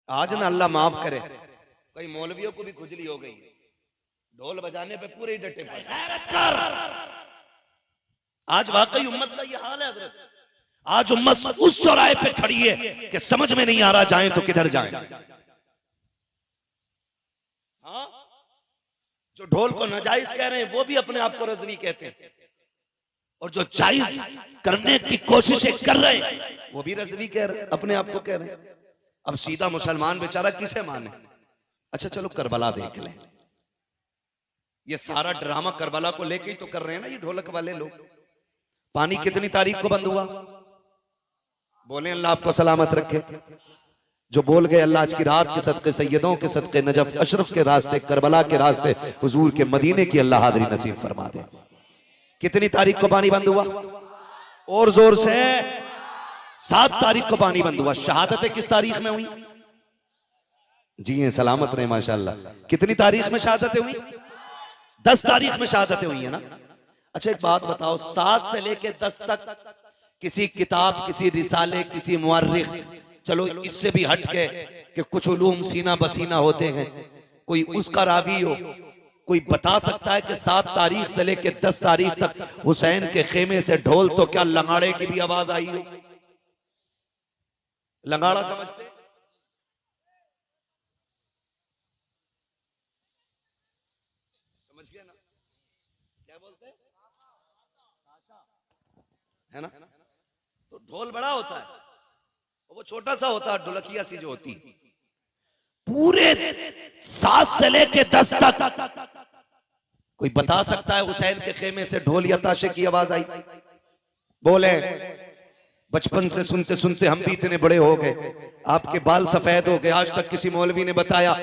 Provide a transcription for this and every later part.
आज ना अल्लाह माफ करे, कई मौलवियों को भी खुजली हो गई, ढोल बजाने पे पूरे ही डटे पड़े। आज वाकई उम्मत का ये हाल है हजरत। आज उम्मत उस चौराहे पे खड़ी है कि समझ में नहीं आ रहा जाए तो किधर जाए। हाँ, जो ढोल को नाजायज कह रहे हैं वो भी अपने आप को रज़वी कहते हैं, और जो जायज करने की कोशिशें कर रहे हैं वो भी रज़वी कह रहे हैं, अपने आप को कह रहे हैं। अब सीधा मुसलमान बेचारा किसे माने? अच्छा चलो करबला देख लें। ये सारा ड्रामा करबला को लेके ही तो कर रहे हैं ना ये ढोलक वाले लोग। पानी कितनी तारीख को बंद हुआ? बोले अल्लाह आपको सलामत रखे। जो बोल गए अल्लाह आज की रात के सदके, सैयदों के सदके, नजफ अशरफ के रास्ते, करबला के रास्ते, हुजूर के मदीने की अल्लाह हाज़री नसीब फरमा दे। कितनी तारीख को पानी बंद हुआ? और जोर से 7 तारीख को पानी बंद हुआ। शहादतें किस तारीख में हुई? जी हैं, सलामत रहे माशाअल्लाह। कितनी तारीख में शहादतें हुई? 10 तारीख में शहादतें हुई है ना। अच्छा एक बात बताओ, 7 से लेके 10 तक किसी किताब, किसी रिसाले, किसी मुअर्रिख, चलो इससे भी हट के कि कुछ उलूम सीना बसीना होते हैं, कोई उसका रावी हो, कोई बता सकता है कि 7 तारीख से लेके 10 तारीख तक हुसैन के खेमे से ढोल तो क्या लंगाड़े की भी आवाज आई हो? लंगाड़ा समझते? समझ गया ना क्या बोलते हैं? है ना? तो ढोल बड़ा होता है, वो छोटा सा होता है, ढोलकिया सी जो होती। पूरे 7 से लेके 10 तक कोई बता सकता है हुसैन के खेमे से ढोल या ताशे की आवाज आई? बोले बचपन से सुनते सुनते हम भी इतने बड़े हो गए, आपके बाल सफेद हो गए, आज तक किसी मौलवी ने बताया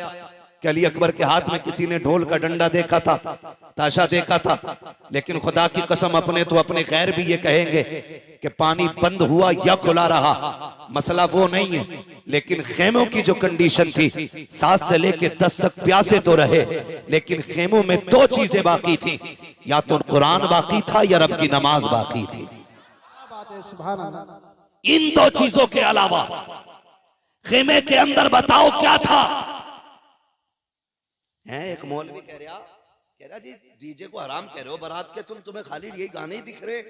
कि अली अकबर के हाथ में किसी ने ढोल का डंडा देखा था, ताशा देखा था? लेकिन खुदा की कसम अपने तो अपने खैर भी ये कहेंगे कि पानी बंद हुआ या खुला रहा, मसला वो नहीं है। लेकिन खेमों की जो कंडीशन थी, 7 से लेके 10 तक प्यासे तो रहे, लेकिन खेमों में 2 चीजें बाकी थी, या तो कुरान बाकी था या रब की नमाज बाकी थी। इन 2 चीजों के अलावा खेमे के अंदर बताओ क्या था? है एक मौलवी कह रहा जी डीजे को हराम कह रहे हो, बारात के तुम्हें खाली यही गाने ही दिख रहे,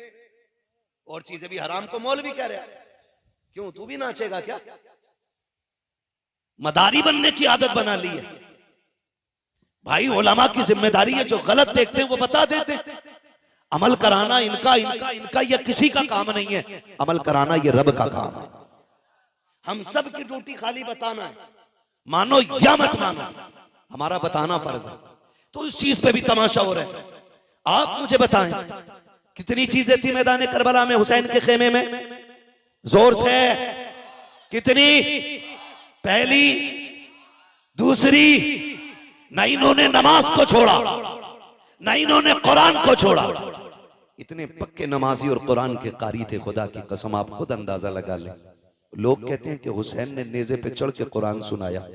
और चीजें भी हराम को मौलवी कह रहा। क्यों, तू भी नाचेगा क्या? मदारी बनने की आदत बना ली है भाई। उलमा की जिम्मेदारी है, जो गलत देखते हैं वो बता देते हैं। अमल कराना इनका इनका इनका ये किसी का काम नहीं है, अमल कराना ये रब का काम है। हम सब की ड्यूटी खाली बताना है, मानो या मत मानो, हमारा बताना फर्ज है। तो इस चीज पे भी तमाशा हो रहा है। आप मुझे बताएं कितनी चीजें थी मैदान करबला में हुसैन के खेमे में? जोर से कितनी? पहली, दूसरी, न इन्होंने नमाज को छोड़ा, न इन्होंने कुरान को छोड़ा। इतने पक्के नमाजी और कुरान के कारी थे, खुदा की कसम आप खुद अंदाजा लगा लें। लोग कहते हैं कि हुसैन ने नेज़े पे चढ़ के कुरान सुनाया।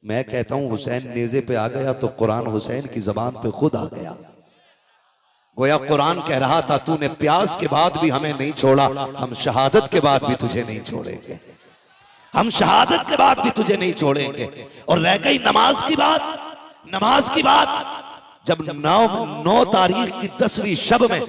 मैं कहता हूं हुसैन नेज़े पे आ गया तो कुरान हुसैन की जबान पे खुद आ गया। गोया कुरान कह रहा था तूने प्यास के बाद भी हमें नहीं छोड़ा, हम शहादत के बाद भी तुझे नहीं छोड़ेंगे, हम शहादत के बाद भी तुझे नहीं छोड़ेंगे। और रह गई नमाज की बात, नमाज की बात, जब 9 तारीख की 10वीं शब में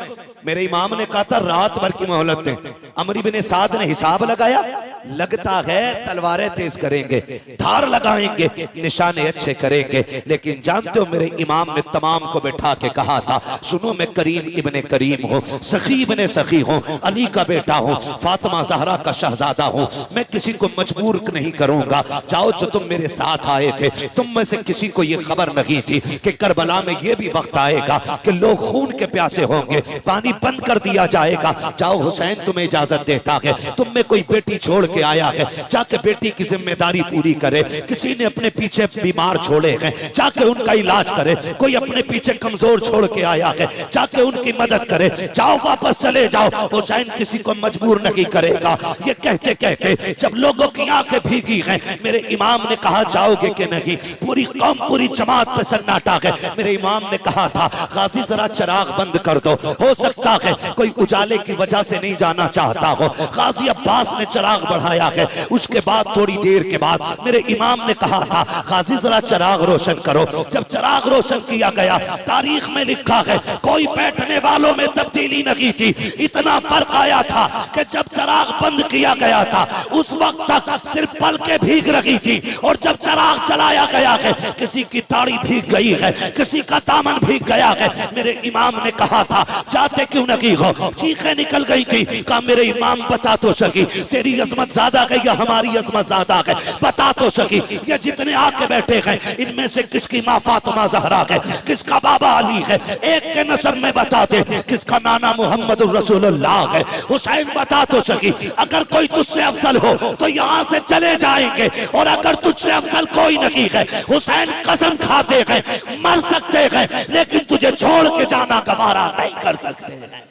मेरे इमाम ने कहा था रात भर की मोहलत दें, अमर इब्न साद ने हिसाब लगाया, लगता है तलवारें तेज करेंगे, धार लगाएंगे, निशाने अच्छे करेंगे। लेकिन जानते हो मेरे इमाम ने तमाम को बैठा के कहा था सुनो मैं करीम इब्ने करीम हूँ, सखी इब्ने सखी हूँ, अली का बेटा हूँ, फातिमा ज़हरा का शहजादा हूँ, मैं किसी को मजबूर नहीं करूंगा। जाओ जो तुम मेरे साथ आए थे, तुम में से किसी को ये खबर नहीं थी कि करबला में ये भी वक्त आएगा कि लोग खून के प्यासे होंगे, पानी बंद कर दिया जाएगा। जाओ हुसैन तुम्हें इजाजत देता है, तुम में कोई बेटी छोड़ के आया है, जाके बेटी की जिम्मेदारी पूरी करे। किसी ने अपने पीछे बीमार छोड़े हैं, जाके उनका इलाज करे। कोई अपने पीछे कमजोर छोड़ के आया है, जाके उनकी मदद करे। जाओ वापस चले जाओ, हुसैन किसी को मजबूर नहीं करेगा। ये कहते कहते जब लोगों की आंखें भीगी हैं, मेरे इमाम ने कहा जाओगे कि नहीं? पूरी कौम, पूरी जमात पे सन्नाटा है। मेरे इमाम इमाम ने कहा था गाजी जरा चिराग बंद कर दो, हो सकता है कोई उजाले की वजह से नहीं जाना चाहता हो। गाजी अब्बास ने चिराग बढ़ाया है। उसके बाद थोड़ी देर के बाद मेरे इमाम ने कहा था गाजी जरा चिराग रोशन करो। जब चिराग रोशन किया गया, तारीख में लिखा है कोई बैठने वालों में तब्दीली नहीं थी। इतना फर्क आया था कि जब चिराग बंद किया गया था उस वक्त तक सिर्फ पलकें भीग रही थी, और जब चिराग चलाया गया है किसी की दाढ़ी भीग गई है, किसी का दामन भीग गया है। मेरे इमाम ने कहा था जाते क्यों नहीं हो, चीखें निकल गई थी। कहा मेरे इमाम बता तो सकी तेरी अजमत ज्यादा है या हमारी अजमत ज्यादा है, बता तो सकी ये जितने आके बैठे हैं इनमें से किसकी माँ फातिमा ज़हरा है, किसका बाबा अली है, एक के नसब में बता दे, किसका नाना मोहम्मद रसूलुल्लाह है। हुसैन बता तो सकी अगर कोई तुझसे अफजल हो तो यहाँ से चले जाएंगे, और अगर तुझसे अफजल कोई नहीं है हुसैन कसम खाते हैं मर सकते हैं लेकिन तुझे छोड़ के जाना गवारा नहीं कर सकते हैं।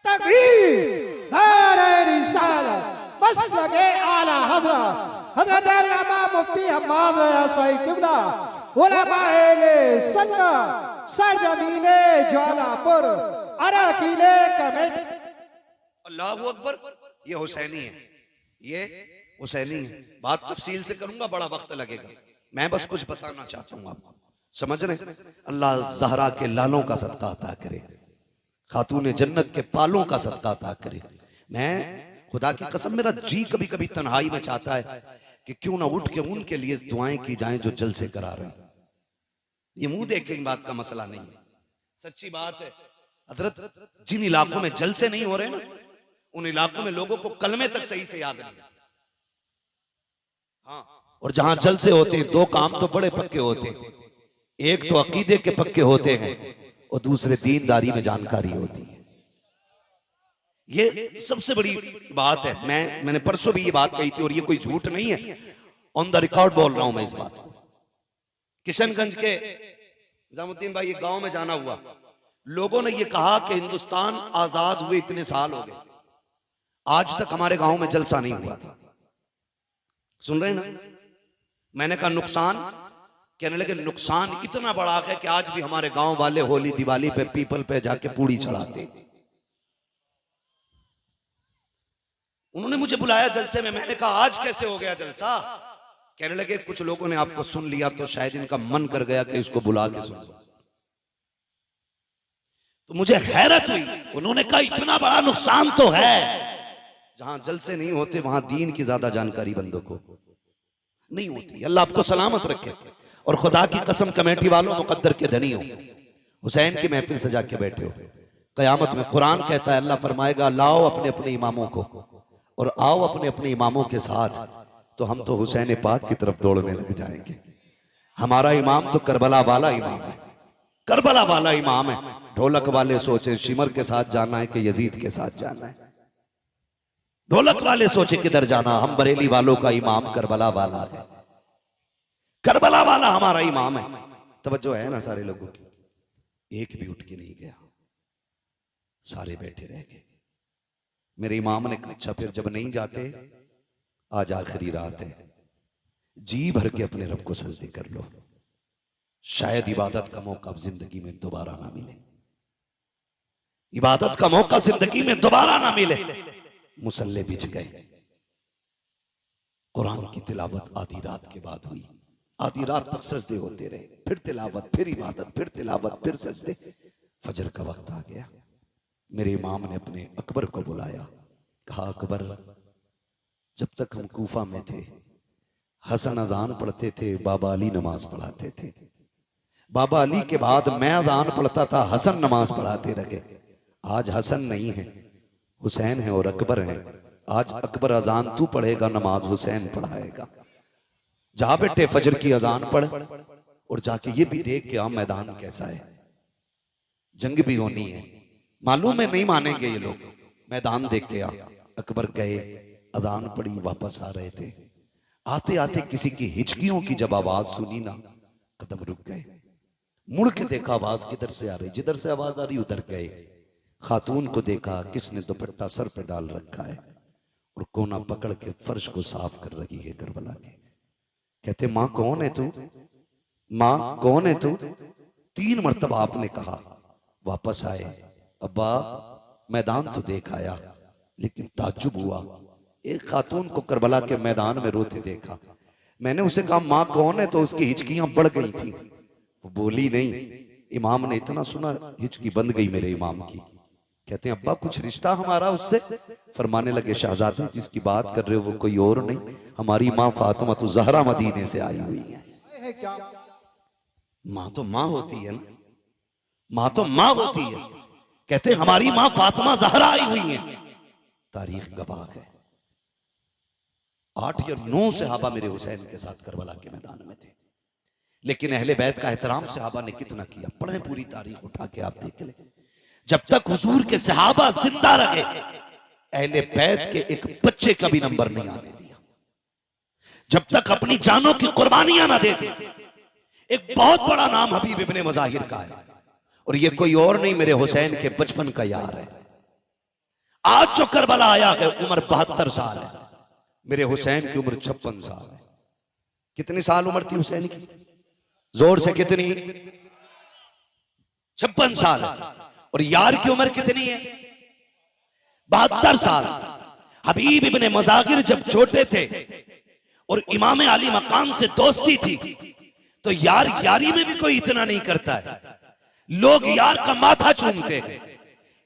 तकबीर, नारे रिसालत, मसलके आला हज़रत हज़रत अल्लामा मुफ्ती हम्माद सईद क़िबला उलमाए सुन्नत सरजमीने ज्वालापुर अराकीने कमेटी। अल्लाहु अकबर। ये हुसैनी है, ये हुसैनी है। बात तफसील से करूंगा, बड़ा वक्त लगेगा। मैं बस कुछ बताना चाहता हूँ आपको, समझ रहे। अल्लाह ज़हरा के लालों का सदका अता करे, खातून जन्नत के पालों का सदका अता करे। मैं खुदा की कसम, मेरा जी कभी कभी तन्हाई में चाहता है कि क्यों ना उठ के उनके लिए दुआएं की जाएं जो जलसे करा रहे हैं। ये मुंह देख के बात का मसला नहीं है, सच्ची बात है। हजरत जिन इलाकों में जलसे नहीं हो रहे ना, उन इलाकों में लोगों को कलमे तक सही से याद नहीं। हाँ, और जहां जलसे होते हैं दो काम तो बड़े पक्के होते हैं, एक तो अकीदे के पक्के होते हैं और दूसरे दीनदारी में जानकारी होती है। ये सबसे बड़ी बात है। मैंने परसों भी ये बात कही थी और ये कोई झूठ नहीं है, ऑन द रिकॉर्ड बोल रहा हूं मैं इस बात को। किशनगंज के निजामुद्दीन भाई एक गांव में जाना हुआ, लोगों ने ये कहा कि हिंदुस्तान आजाद हुए इतने साल हो गए, आज तक हमारे गांव में जलसा नहीं हुआ था। सुन रहे ना? मैंने कहा नुकसान, कहने लगे नुकसान इतना बड़ा है कि आज भी हमारे गांव वाले होली दिवाली पे पीपल पे जाके पूड़ी चढ़ाते। उन्होंने मुझे बुलाया जलसे में, मैंने कहा आज कैसे हो गया जलसा? कहने लगे कुछ लोगों ने आपको सुन लिया तो शायद इनका मन कर गया कि इसको बुला के सुन। तो मुझे हैरत हुई, उन्होंने कहा इतना बड़ा नुकसान तो है। जहां जलसे नहीं होते वहां दीन की ज्यादा जानकारी बंदों को नहीं होती। अल्लाह आपको सलामत रखे। और खुदा की कसम कमेटी वालों मुकद्दर के धनी हो, हुसैन की महफिल सजा के बैठे हो, कयामत में कुरान कहता है, अल्लाह फरमाएगा लाओ अपने अपने इमामों को और आओ अपने अपने इमामों के साथ, तो हम तो हुसैन पाक की तरफ दौड़ने लग जाएंगे। हमारा इमाम तो करबला वाला इमाम है, करबला वाला इमाम है। ढोलक वाले सोचे शिमर के साथ जाना है कि यजीद के साथ जाना है, ढोलक वाले सोचे किधर जाना। हम बरेली वालों का इमाम करबला वाला है, करबला वाला हमारा इमाम है। तवज्जो है ना सारे लोगों की? एक भी उठ के नहीं गया, सारे बैठे रह गए। मेरे इमाम ने कहा अच्छा फिर जब नहीं जाते, आज आखिरी रात है, जी भर के अपने रब को सजदे कर लो, शायद इबादत का मौका अब जिंदगी में दोबारा ना मिले, इबादत का मौका जिंदगी में दोबारा ना मिले। मुसल्ले बिछ गए। कुरान की तिलावत आधी रात के बाद हुई, आधी रात तक सजदे होते रहे, फिर तिलावत, फिर इबादत, फिर तिलावत, फिर सजदे। फजर का वक्त आ गया। मेरे इमाम ने अपने अकबर को बुलाया, कहा अकबर, जब तक हम कूफा में थे हसन अजान पढ़ते थे, बाबा अली नमाज पढ़ाते थे। बाबा अली के बाद मैं अजान पढ़ता था, हसन नमाज पढ़ाते रहे। आज हसन नहीं है, हुसैन है और अकबर है। आज अकबर अजान तू पढ़ेगा, नमाज हुसैन पढ़ाएगा। जा बेटे फजर की अजान पढ़ और जाके ये भी देख के आ मैदान कैसा है, जंग भी होनी है। मालूम है नहीं मानेंगे ये लोग, मैदान देख के आ। अकबर गए, अजान पढ़ी, वापस आ रहे थे। आते आते किसी की हिचकियों की जब आवाज सुनी ना, कदम रुक गए। मुड़ के देखा आवाज किधर से आ रही, जिधर से आवाज आ रही उधर गए। खातून को देखा, किसने दुपट्टा सर पे डाल रखा है और कोना पकड़ के फर्श को साफ कर रही है करबला के। कहते माँ कौन है तू? मां कौन है तू? 3 मरतबा आपने कहा। वापस आए, अब्बा मैदान तो देख आया, लेकिन ताज्जुब हुआ, एक खातून को करबला के मैदान में रोते देखा। मैंने उसे कहा मां कौन है, तो उसकी हिचकियां बढ़ गई थी, वो बोली नहीं। इमाम ने इतना सुना, हिचकी बंद गई मेरे इमाम की। कहते हैं अब्बा कुछ रिश्ता हमारा उससे? फरमाने लगे शहजादे जिसकी बात कर रहे हो वो कोई और नहीं, हमारी माँ फातिमा तो ज़हरा मदीने से आई हुई है। क्या माँ तो माँ होती है ना, माँ तो माँ होती है। कहते हैं हमारी माँ फातिमा ज़हरा आई हुई है। तारीख गवाह है 8 या 9 सहाबा मेरे हुसैन के साथ करबला के मैदान में थे, लेकिन अहले बैत का एहतराम सहाबा ने कितना किया। पढ़े पूरी तारीख उठा के आप देख ले। जब तक हुजूर के सहाबा जिंदा रहे, अहले बैत के एक बच्चे का भी नंबर नहीं आने दिया। जब तक अपनी जानों की कुर्बानियां ना दे दे। एक बहुत बड़ा नाम हबीब इब्ने मुज़ाहिर का है, और ये कोई और नहीं मेरे हुसैन के बचपन का यार है। आज जो करबला आया है उम्र 72 साल है, मेरे हुसैन की उम्र 56 साल है। कितनी साल उम्र थी हुसैन की? जोर से कितनी? 56 साल है। और यार की उम्र कितनी है? 72 साल। हबीब इब्ने मुज़ाहिर जब छोटे थे और इमाम अली मकाम से दोस्ती थी, तो यार यारी में भी कोई इतना नहीं करता है। लोग यार का माथा चूमते हैं,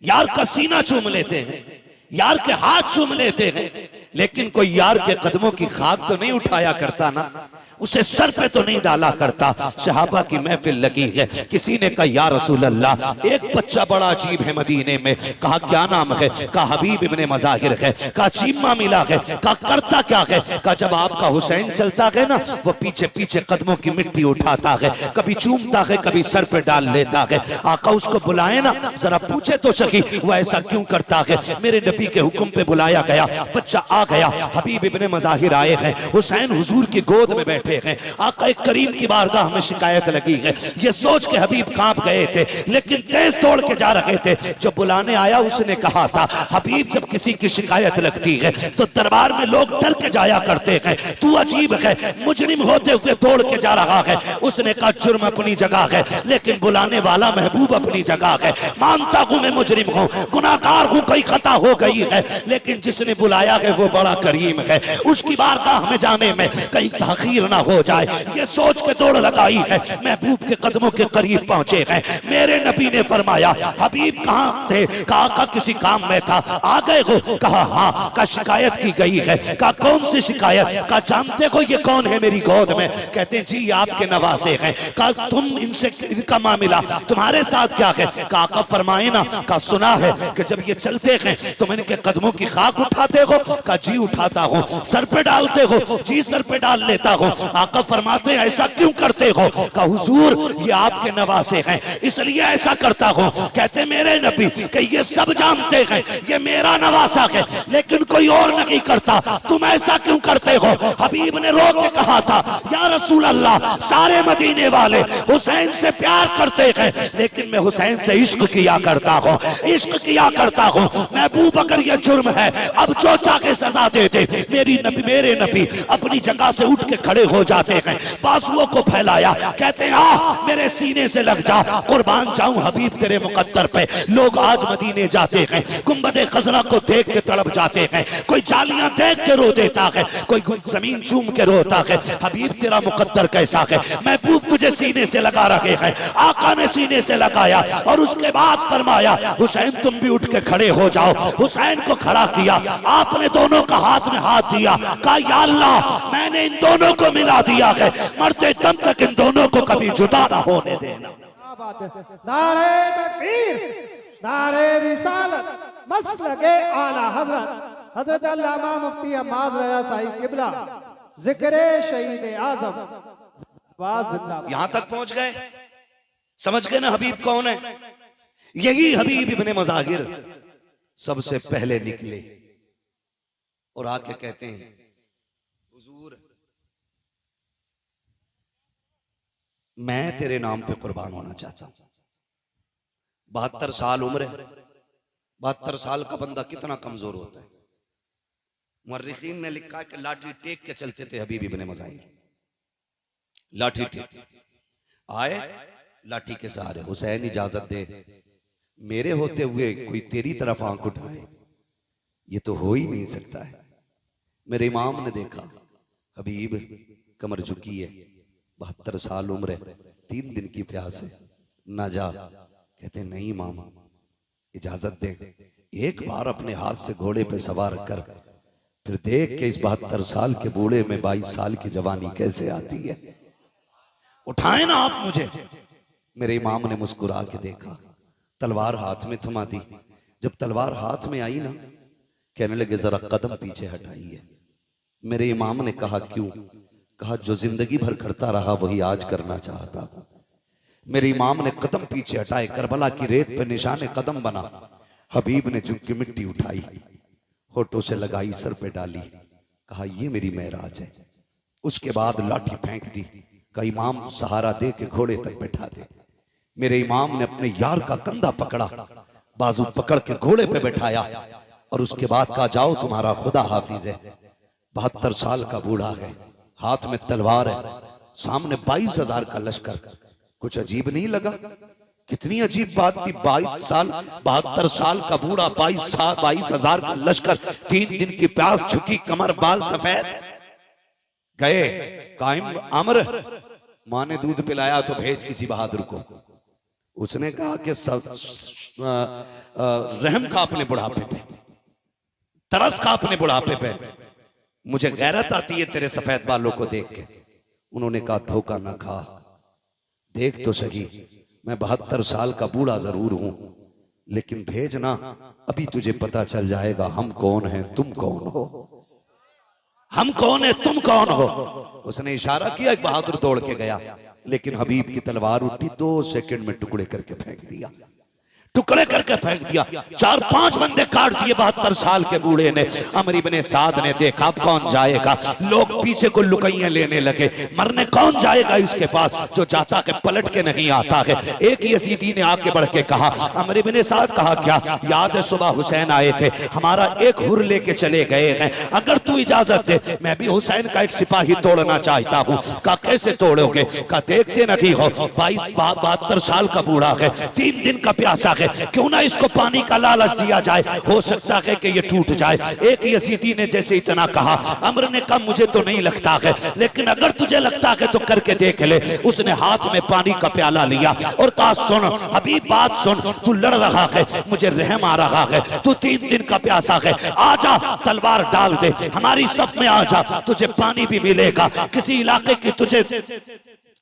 यार का सीना चूम लेते हैं, यार के हाथ चूम लेते हैं, लेकिन कोई यार के कदमों की खाक तो नहीं उठाया करता ना, उसे सर पे तो नहीं डाला करता। सहाबा की महफिल लगी है, किसी ने कहा या रसूल अल्लाह एक बच्चा बड़ा अजीब है मदीने में। कहा क्या नाम है? कहा हबीब इब्ने मुज़ाहिर है। कहा चीमा मिला है? कहा करता क्या है? कहा जब आपका हुसैन चलता है ना, वो पीछे पीछे कदमों की मिट्टी उठाता है, कभी चूमता है, कभी सर पे डाल लेता है। आका उसको बुलाए ना, जरा पूछे तो सही वो ऐसा क्यों करता है। मेरे नबी के हुक्म पे बुलाया गया, बच्चा आ गया, हबीब इब्ने मुज़ाहिर आए हैं, हुसैन हुजूर की गोद में बैठे हैं। आका करीम की बारगाह में शिकायत लगी है। ये सोच के हबीब कांप गए थे, लेकिन तेज दौड़ के जा रहे थे। जो बुलाने आया उसने कहा था हबीब जब किसी की शिकायत लगती है तो दरबार में लोग डर के जाया करते हैं, तू अजीब है, मुजरिम होते हुए दौड़ के जा रहा है। उसने कहा जुर्म अपनी जगह है, लेकिन बुलाने वाला महबूब अपनी जगह है। मानता हूं मैं मुजरिम हूं, गुनाहगार हूं, कोई खता हो गई है, लेकिन जिसने बुलाया है वो बड़ा करीम है, उसकी बारगाह में जाने में कहीं ताखीर ना हो जाए, ये सोच के दौड़ लगाई है। महबूब के कदमों के करीब पहुंचे हैं। मेरे नबी ने फरमाया हबीब कहां थे? कहा किसी काम में था, आ गए हो? कहा हाँ। का शिकायत की गई है? कहा कौन सी शिकायत? कहा जानते हो ये कौन है मेरी गोद में? कहते हैं जी आपके नवासे हैं। कहा तुम इनसे इनका मामला तुम्हारे साथ क्या है? कहा फरमाए ना। कहा सुना है कि जब ये चलते हैं तुम इनके कदमों की खाक उठाते हो? कहा जी उठाता हूँ। सर पे डालते हो? जी सर पे डाल लेता हूँ। आका फरमाते हैं ऐसा क्यों करते हो? कहा हुजूर ये आपके नवासे हैं इसलिए ऐसा करता हूँ। कहते मेरे नबी कि ये सब जानते हैं ये मेरा नवासा है, लेकिन कोई और नहीं करता, तुम ऐसा क्यों करते हो? हबीब ने रो के कहा था या रसूल अल्लाह सारे मदीने वाले हुसैन से प्यार करते हैं, लेकिन मैं हुसैन से इश्क किया करता हूँ, इश्क किया करता हूँ। महबूब अगर ये जुर्म है अब जो चाहे सजा दे दे। मेरे नबी अपनी जगह से उठ के खड़े हो जाते हैं, बाजुओं को फैलाया, कहते हैं आ मेरे सीने से लग जा, कुर्बान जाऊं हबीब तेरे मुकद्दर पे। लोग आज मदीने जाते हैं, गुंबदे खजरा को देख के तड़प जाते हैं, कोई जालियां देख के रो देता है, कोई जमीन चूम के रोता है। हबीब तेरा मुकद्दर कैसा है? महबूब तुझे सीने से लगा रहे हैं। आका ने सीने से लगाया और उसके बाद फरमाया हुसैन तुम भी उठ के खड़े हो जाओ। हुसैन को खड़ा किया, आपने दोनों का हाथ में हाथ दिया, कहा या अल्लाह मैंने इन दोनों को मिला दिया है, मरते दम तक इन दोनों को कभी जुदा ना होने देना। नारे तकबीर, नारे रिसालत, मसलके आला हजरत हजरत अल्लामा मुफ्ती अहमद रज़ा साहिब किबला जिक्रे शहीद आजम यहां तक पहुंच गए, समझ गए ना हबीब कौन है? यही हबीब इब्ने मुज़ाहिर सबसे पहले निकले और आके कहते हैं हुजूर मैं तेरे नाम पे कुर्बान होना चाहता हूं। 72 साल उम्र है, 72 साल का बंदा कितना कमजोर होता है। मुर्रिखीन ने लिखा कि लाठी टेक के चलते थे हबीब इब्ने मुज़ाहिर, लाठी टेक। आए लाठी के सहारे, हुसैन इजाजत दे, मेरे होते हुए कोई तेरी तरफ आंख उठाए, ये तो हो ही नहीं सकता है। मेरे इमाम ने देखा, हबीब कमर झुकी है, 72 साल उम्र है, 3 दिन की प्यास है, ना जा। कहते नहीं इमाम, इजाजत दे, एक बार अपने हाथ से घोड़े पे सवार कर, फिर देख के इस 72 साल के बूढ़े में 22 साल की जवानी कैसे आती है, उठाए ना आप मुझे। मेरे इमाम ने मुस्कुरा के देखा, तलवार हाथ में थमा दी। जब तलवार हाथ में आई ना, कहने लगे जरा कदम पीछे हटाइए। मेरे इमाम ने कहा क्यों? कहा जो जिंदगी भर करता रहा वही आज करना चाहता हूं। मेरे इमाम ने कदम पीछे हटाए, करबला की रेत पे निशाने कदम बना। हबीब ने झुक के मिट्टी उठाई, होठों से लगाई, सर पे डाली, कहा ये मेरी मेराज है। उसके बाद लाठी फेंक दी, कहा इमाम सहारा दे के घोड़े तक बैठा दे। मेरे इमाम ने अपने यार का कंधा पकड़ा, बाजू पकड़ के घोड़े पे बैठाया और उसके बाद कहा जाओ तुम्हारा खुदा हाफिज है। 72 साल का बूढ़ा है, हाथ में तलवार है, सामने 22,000 का लश्कर। कुछ अजीब नहीं लगा? कितनी अजीब बात थी, 72 साल का बूढ़ा, 22,000 का लश्कर, 3 दिन की प्यास, झुकी कमर, बाल सफेद। गए कायम अमर, माँ ने दूध पिलाया तो भेज किसी बहादुर को। उसने कहा कि रहम का अपने बुढ़ापे पे, तरस का अपने बुढ़ापे पे, मुझे गैरत आती है तेरे सफेद बालों को देख के। उन्होंने कहा धोखा ना खा, देख तो सही, मैं 72 साल का बूढ़ा जरूर हूं, लेकिन भेजना, अभी तुझे पता चल जाएगा हम कौन हैं, तुम कौन हो। हम कौन है, तुम कौन हो। उसने इशारा किया, एक बहादुर दौड़ के गया, लेकिन हबीब की तलवार उठी, 2 सेकंड में टुकड़े करके फेंक दिया, टुकड़े करके फेंक दिया। 4-5 बंदे काट दिए 72 साल के बूढ़े ने। अमर इब्ने साद ने देखा अब कौन जाएगा, लोग पीछे को लुकैया लेने लगे, मरने कौन जाएगा इसके पास, जो जाता के पलट के नहीं आता है। एक यजीदी ने आके बढ़ के कहा, अमर इब्ने साद, कहा क्या याद है सुबह हुसैन आए थे, हमारा एक हुर लेके चले गए हैं, अगर तू इजाजत दे मैं भी हुसैन का एक सिपाही तोड़ना चाहता हूँ। कहा कैसे तोड़ोगे? कहा देखते नहीं हो 72 साल का बूढ़ा है, 3 दिन का प्यासा है, क्यों ना इसको पानी का लालच दिया जाए, हो सकता है कि ये टूट जाए। एक यजीदी ने जैसे इतना कहा, अमर ने कहा मुझे तो नहीं लगता है, लेकिन अगर तुझे लगता है तो करके देख ले। उसने हाथ में पानी का प्याला लिया और कहा सुन अभी बात सुन, तू लड़ रहा है, मुझे रहम आ रहा है, तू 3 दिन का प्यासा है, आजा तलवार डाल दे, हमारी सफ में आजा, तुझे पानी भी मिलेगा,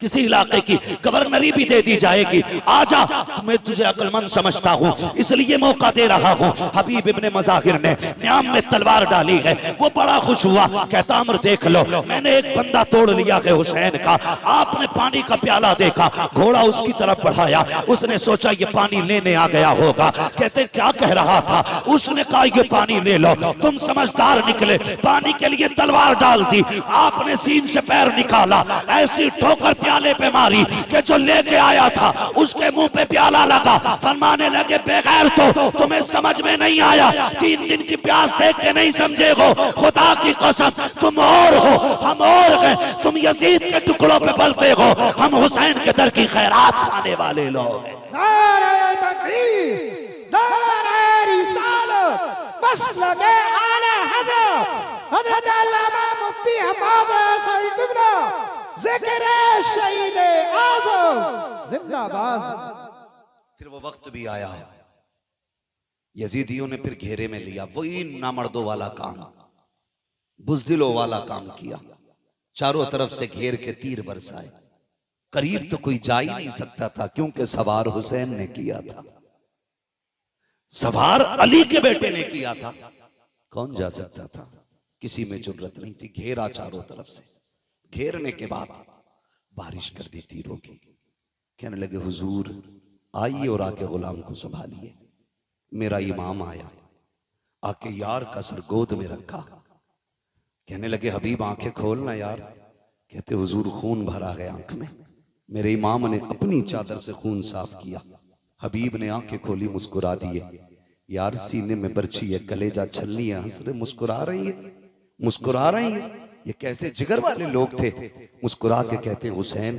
किसी इलाके की गवर्नरी भी दे दी जाएगी, आजा, मैं तुझे अक्लमंद समझता हूँ इसलिए मौका दे रहा हूँ। हबीब इब्ने मज़ाहिर ने न्याम में तलवार डाली है, वो बड़ा खुश हुआ, कहता अमर देख लो मैंने एक बंदा तोड़ लिया है हुसैन का। आपने पानी का प्याला देखा, घोड़ा उसकी तरफ बढ़ाया, उसने सोचा ये पानी लेने आ गया होगा। कहते क्या कह रहा था? उसने कहा ये पानी ले लो, तुम समझदार निकले, पानी के लिए तलवार डाल दी, आपने सीन से पैर निकाला, ऐसी ठोकर प्याले पे मारी कि जो लेके आया था उसके मुंह पे प्याला लगा। फरमाने लगे बेगैर तो तुम्हें समझ में नहीं आया, 3 दिन की प्यास देख के नहीं समझे हो, खुदा की कसम तुम और हो हम और हैं, तुम यजीद के टुकड़ों पे पलते हो, हम हुसैन के दर की खैरात खाने वाले लोग। नारे तकबीर, नारे रिसालत, मसलके आले हज़रत हज़रत अल्लामा मुफ्ती हम्माद सईद क़िबला ज़िक्र शहीद आज़म जिंदाबाद। फिर वो वक्त भी आया, यजीदियों ने फिर घेरे में लिया, वही नामर्दों वाला काम, बुज़दिलों वाला काम किया, चारों तरफ से घेर के तीर बरसाए, करीब तो कोई जा ही नहीं सकता था क्योंकि सवार हुसैन ने किया था, सवार अली के बेटे ने किया था, कौन जा सकता था? किसी में जुर्रत नहीं थी। घेरा चारों तरफ से, घेरने के बाद बारिश कर दी तीरों की। कहने लगे हुजूर आइए और आके गुलाम को संभालिए। मेरा इमाम आया, आके यार का सर गोद में रखा, कहने लगे हबीब आंखें खोलना यार। कहते हुजूर खून भरा है आंख में। मेरे इमाम ने अपनी चादर से खून साफ किया, हबीब ने आंखें खोली, मुस्कुरा दिए। यार सीने में बर्छी है, कलेजा छलनी है, हंस रहे, मुस्कुरा रही है, मुस्कुरा रही है। ये कैसे जिगर वाले लोग थे। मुस्कुरा के कहते हैं हुसैन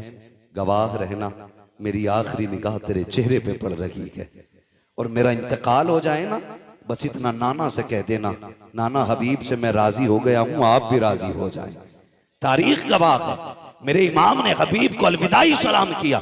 गवाह रहना, मेरी आखिरी निगाह तेरे चेहरे पे पड़ रही है, और मेरा इंतकाल हो जाए ना, बस इतना नाना से कह देना, नाना हबीब से मैं राजी हो गया हूं, आप भी राजी हो जाएं। तारीख गवाह है, मेरे इमाम ने हबीब को अलविदाई सलाम किया,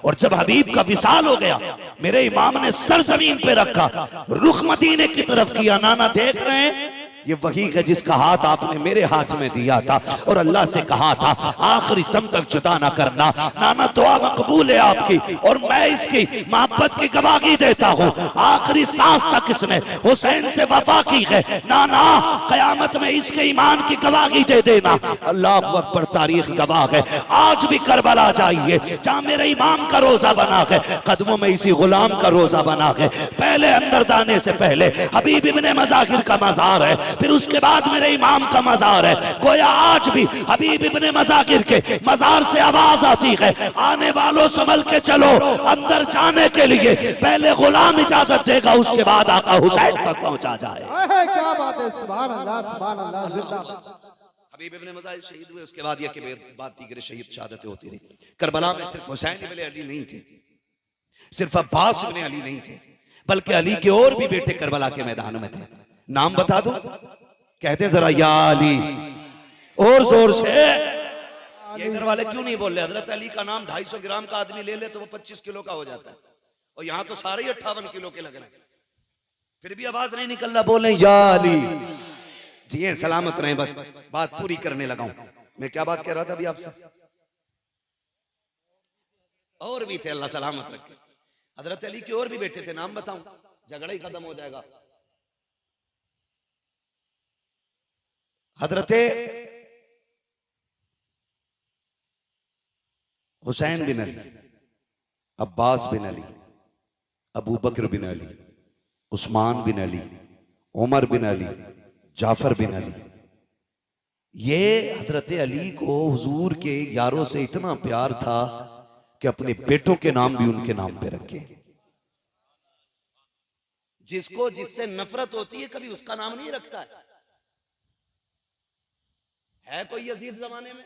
और जब हबीब का विसाल हो गया, मेरे इमाम ने सर जमीन पे रखा, रुख मदीने की तरफ किया। नाना देख रहे हैं, ये वही है जिसका हाथ आपने मेरे हाथ में दिया था और अल्लाह से कहा था आखिरी दम तक जुदा ना करना। नाना दुआ मकबूल है आपकी, और मैं इसकी मोहब्बत की गवाही देता हूँ। आखिरी सांस तक इसने हुसैन से वफा की है। नाना कयामत में इसके ईमान की गवाही दे देना। अल्लाह अकबर, तारीख गवाह है। आज भी करबला जाइए, जहाँ मेरे इमाम का रोजा बना है, कदमों में इसी गुलाम का रोजा बना है। पहले अंदर जाने से पहले हबीब इब्ने मज़ाहिर का मज़ार है, फिर उसके बाद मेरे इमाम का मज़ार है। गोया आज भी हबीब इब्ने मज़ाहिर के मज़ार से आवाज आती है, आने वालों संभल के चलो, अंदर जाने के लिए पहले गुलाम इजाजत देगा, उसके बाद आका हुसैन तक पहुंचा जाए। क्या बात है, सुभान अल्लाह, सुभान अल्लाह, जिंदाबाद। हबीब इब्ने मज़ाहिर शहीद हुए, उसके बाद यह कि बात दीगर शहीद शहादतें होती रही। करबला में सिर्फ हुसैन इब्ने अली नहीं थे, सिर्फ अब्बास इब्ने अली नहीं थे, बल्कि अली के और भी बेटे करबला के मैदान में थे। नाम बता दो, कहते जरा या अली, और जोर से। ये इधर वाले क्यों नहीं बोल रहे? हजरत अली का नाम 250 ग्राम का आदमी ले ले तो वो 25 किलो का हो जाता है, और यहां तो सारे ही 58 किलो के लग रहे हैं, फिर भी आवाज नहीं निकल रहा। बोले या अली। जी सलामत रहे, बस बात पूरी करने लगा हूं। मैं क्या बात कह रहा था अभी आपसे? और भी थे, अल्लाह सलामत रखे। हजरत अली के और भी बेटे थे, नाम बताऊं? झगड़ा ही खत्म हो जाएगा। हजरत हुसैन बिन अली, अब्बास बिन अली, अबू बकर बिन अली, उस्मान बिन अली, उमर बिन अली, जाफर बिन अली। ये हजरत अली को हुजूर के यारों से इतना प्यार था कि अपने बेटों के नाम भी उनके नाम पे रखे। जिसको जिससे नफरत होती है कभी उसका नाम नहीं रखता है कोई यजीद जमाने में?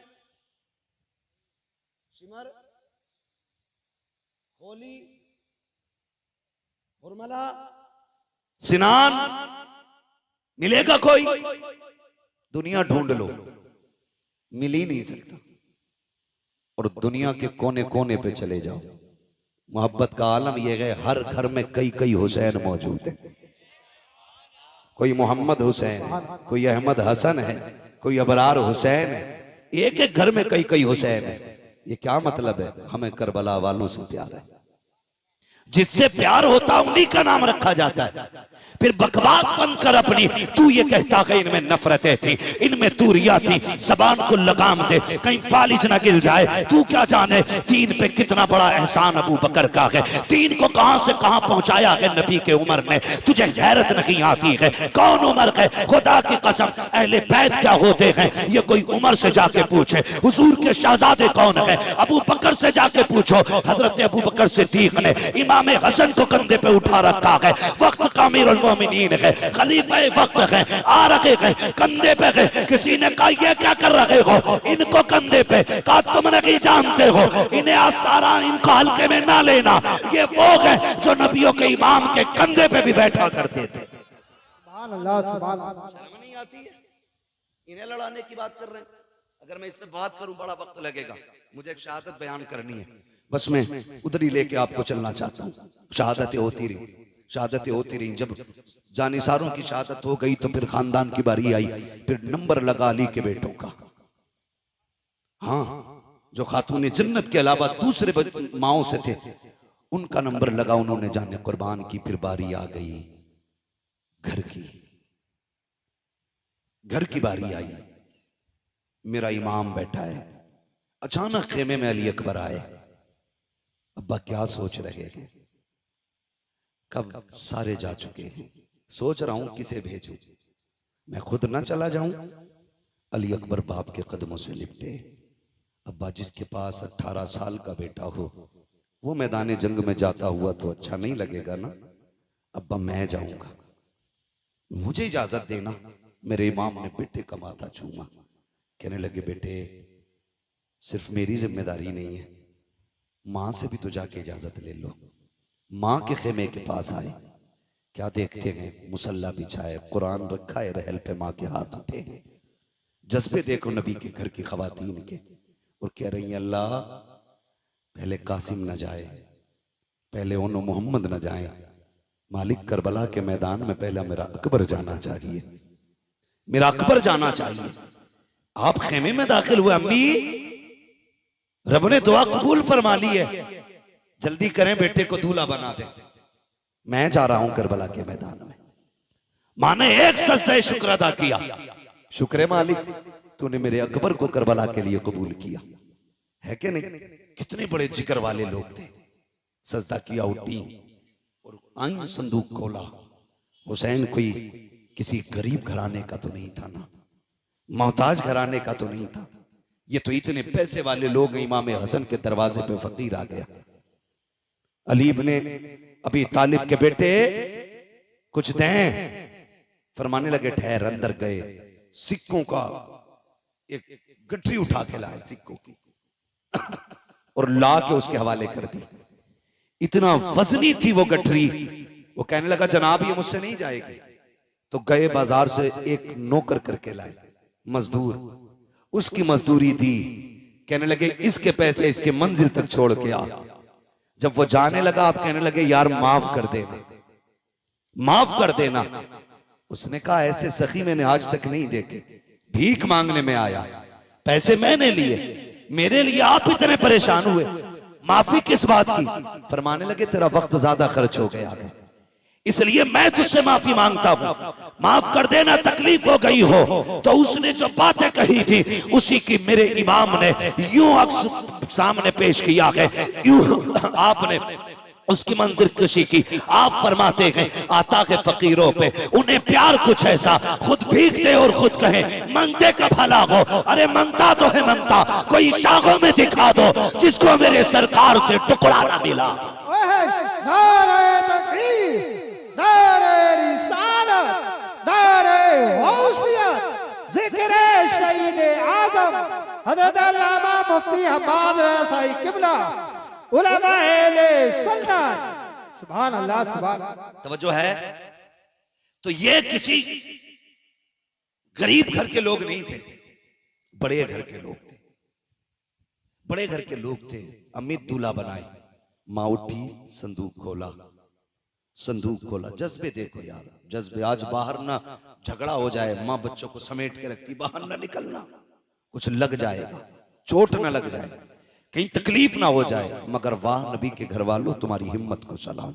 शिमर, होली, उर्मला, सिनान मिलेगा कोई? दुनिया ढूंढ लो, मिल ही नहीं सकता। और दुनिया के कोने कोने पे चले जाओ, मोहब्बत का आलम यह है, हर घर में कई कई हुसैन मौजूद है। कोई मोहम्मद हुसैन है, कोई अहमद हसन है, कोई अबरार हुसैन है। एक एक घर में कई कई हुसैन है। ये क्या मतलब है? हमें करबला वालों से प्यार है, जिससे प्यार होता उन्हीं का नाम रखा जाता है। फिर बकवास बंद कर अपनी। तू ये कहता है इनमें नफरतें थी, इनमें तूरिया थी, जबान को लगाम दे, कहीं फालिज ना गिर जाए। तू क्या जाने दीन पे कितना बड़ा एहसान अबू बकर का है, दीन को कहां से कहां पहुंचाया है नबी के उमर ने। तुझे गैरत नहीं आती है? कौन उमर है? खुदा की कसम, अहले बैत क्या होते हैं ये कोई उमर से जाके पूछे। हुजूर के शहजादे कौन है? अबू बकर से जाके पूछो। हजरत अबू बकर सिद्दीक ने इमाम हसन को कंधे पे उठा रखा है, वक्त का अमीरुल मोमिनीन है, खलीफा वक्त है, आ रखे हैं कंधे पे है। किसी ने कहा ये क्या कर रहे हो इनको कंधे पे? कहा तुम नहीं जानते हो, इन्हें आसारा इनको हल्के में ना लेना। ये वो है जो नबियों के इमाम के कंधे पे भी बैठा करते थे। सुभान अल्लाह, सुभान अल्लाह। शर्म नहीं आती है? इन्हें लड़ाने की बात कर रहे हैं। अगर मैं इस पे बात करूं बड़ा वक्त लगेगा, मुझे एक शहादत बयान करनी है, बस मैं उधर ही लेके आपको चलना चाहता हूँ। शहादतें होती रही, शहादतें होती रही। जब जानिसारों की शहादत हो गई तो फिर खानदान की बारी आई, फिर नंबर लगा अली के बेटों का। हाँ, जो खातून जन्नत के अलावा दूसरे माओं से थे उनका नंबर लगा, उन्होंने जाने कुर्बान की। फिर बारी आ गई घर की, घर की बारी आई। मेरा इमाम बैठा है, अचानक खेमे में अली अकबर आए। अब्बा क्या सोच रहे हैं? कब सारे जा चुके हैं, सोच रहा हूं किसे भेजूं, मैं खुद ना चला जाऊं। अली अकबर बाप के कदमों से लिपटे। अब्बा, जिसके पास 18 साल का बेटा हो वो मैदान जंग में जाता हुआ तो अच्छा नहीं लगेगा ना। अब्बा, मैं जाऊंगा, मुझे इजाजत देना। मेरे इमाम ने बेटे का माथा चूमा। कहने लगे, बेटे सिर्फ मेरी जिम्मेदारी नहीं है, मां से भी तो जाके इजाजत ले लो। मां के खेमे के पास आए, क्या देखते हैं, मुसल्ला बिछाए, कुरान रखा है, रहल पे मां के हाथ उठे हैं। जज्बे देखो नबी के घर की खवातीन के, और कह रही हैं अल्लाह पहले कासिम न जाए, पहले उन मोहम्मद न जाए, मालिक करबला के मैदान में पहला मेरा अकबर जाना चाहिए, मेरा अकबर जाना चाहिए। आप खेमे में दाखिल हुए, अम्मी रब ने दुआ कबूल फरमा ली है, जल्दी करें बेटे को दूल्हा बना दे, मैं जा रहा हूं करबला के मैदान में। मां ने एक सजदा शुक्र अदा किया, शुक्र मालिक तूने मेरे अकबर को करबला के लिए कबूल किया है कि नहीं। कितने बड़े जिक्र वाले लोग थे। सजदा किया, उठी और आई, संदूक खोला। हुसैन कोई किसी गरीब घराने का तो नहीं था ना, मोहताज घराने का तो नहीं था, ये तो इतने पैसे वाले लोग। इमाम हसन के दरवाजे पे फकीर आ गया, अली इब्ने अबी तालिब के बेटे कुछ दें। फरमाने लगे ठहर। अंदर गए, सिक्कों का एक गठरी उठा के लाए सिक्कों की और ला के उसके हवाले कर दी। इतना वजनी थी वो गठरी। वो कहने लगा जनाब ये मुझसे नहीं जाएगी। तो गए बाजार से एक नौकर करके लाए, मजदूर, उसकी मजदूरी दी। कहने लगे इसके पैसे इसके मंजिल तक छोड़ के आ। जब वो जाने लगा आप कहने लगे यार माफ कर देना, माफ कर देना। उसने कहा ऐसे सखी मैंने आज तक नहीं देखे, भीख मांगने में आया, पैसे मैंने लिए, मेरे लिए आप इतने परेशान हुए, माफी किस बात की। फरमाने लगे तेरा वक्त ज्यादा खर्च हो गया है, इसलिए मैं तुझसे माफी मांगता हूं, माफ कर देना, तकलीफ हो गई हो। तो उसने जो बातें कही थी उसी की मेरे इमाम ने यूं अक्स सामने पेश किया है, यूं आपने उसकी मंजिल कशी की। आप फरमाते हैं आता के फकीरों पे उन्हें प्यार कुछ ऐसा, खुद भीगते और खुद कहे मंगते का भला हो। अरे मंगता तो है मंगता, कोई शाखों में दिखा दो जिसको मेरे सरकार से टुकड़ा ना मिला। नारे तकबीर, नारे रिसालत, नारे गौसियत, जिक्र शहीद आजम हज़रत अल्लामा मुफ्ती हम्माद रज़ाई किबला, उलमाए सुन्नत। सुभान अल्लाह, सुभान अल्लाह। तवज्जो है। तो ये किसी गरीब घर के लोग नहीं थे, बड़े घर के लोग थे, बड़े घर के लोग थे। अमित दूल्हा बनाए, माँ उठी, संदूक खोला, संदूक खोला। जज्बे देखो यार, जज्बे। आज बाहर ना झगड़ा हो जाए, माँ बच्चों को समेट के रखती, बाहर ना निकलना, कुछ लग जाएगा, चोट ना लग जाए, कहीं तकलीफ ना हो जाए। मगर वाह नबी के घर वालों तुम्हारी हिम्मत को सलाम।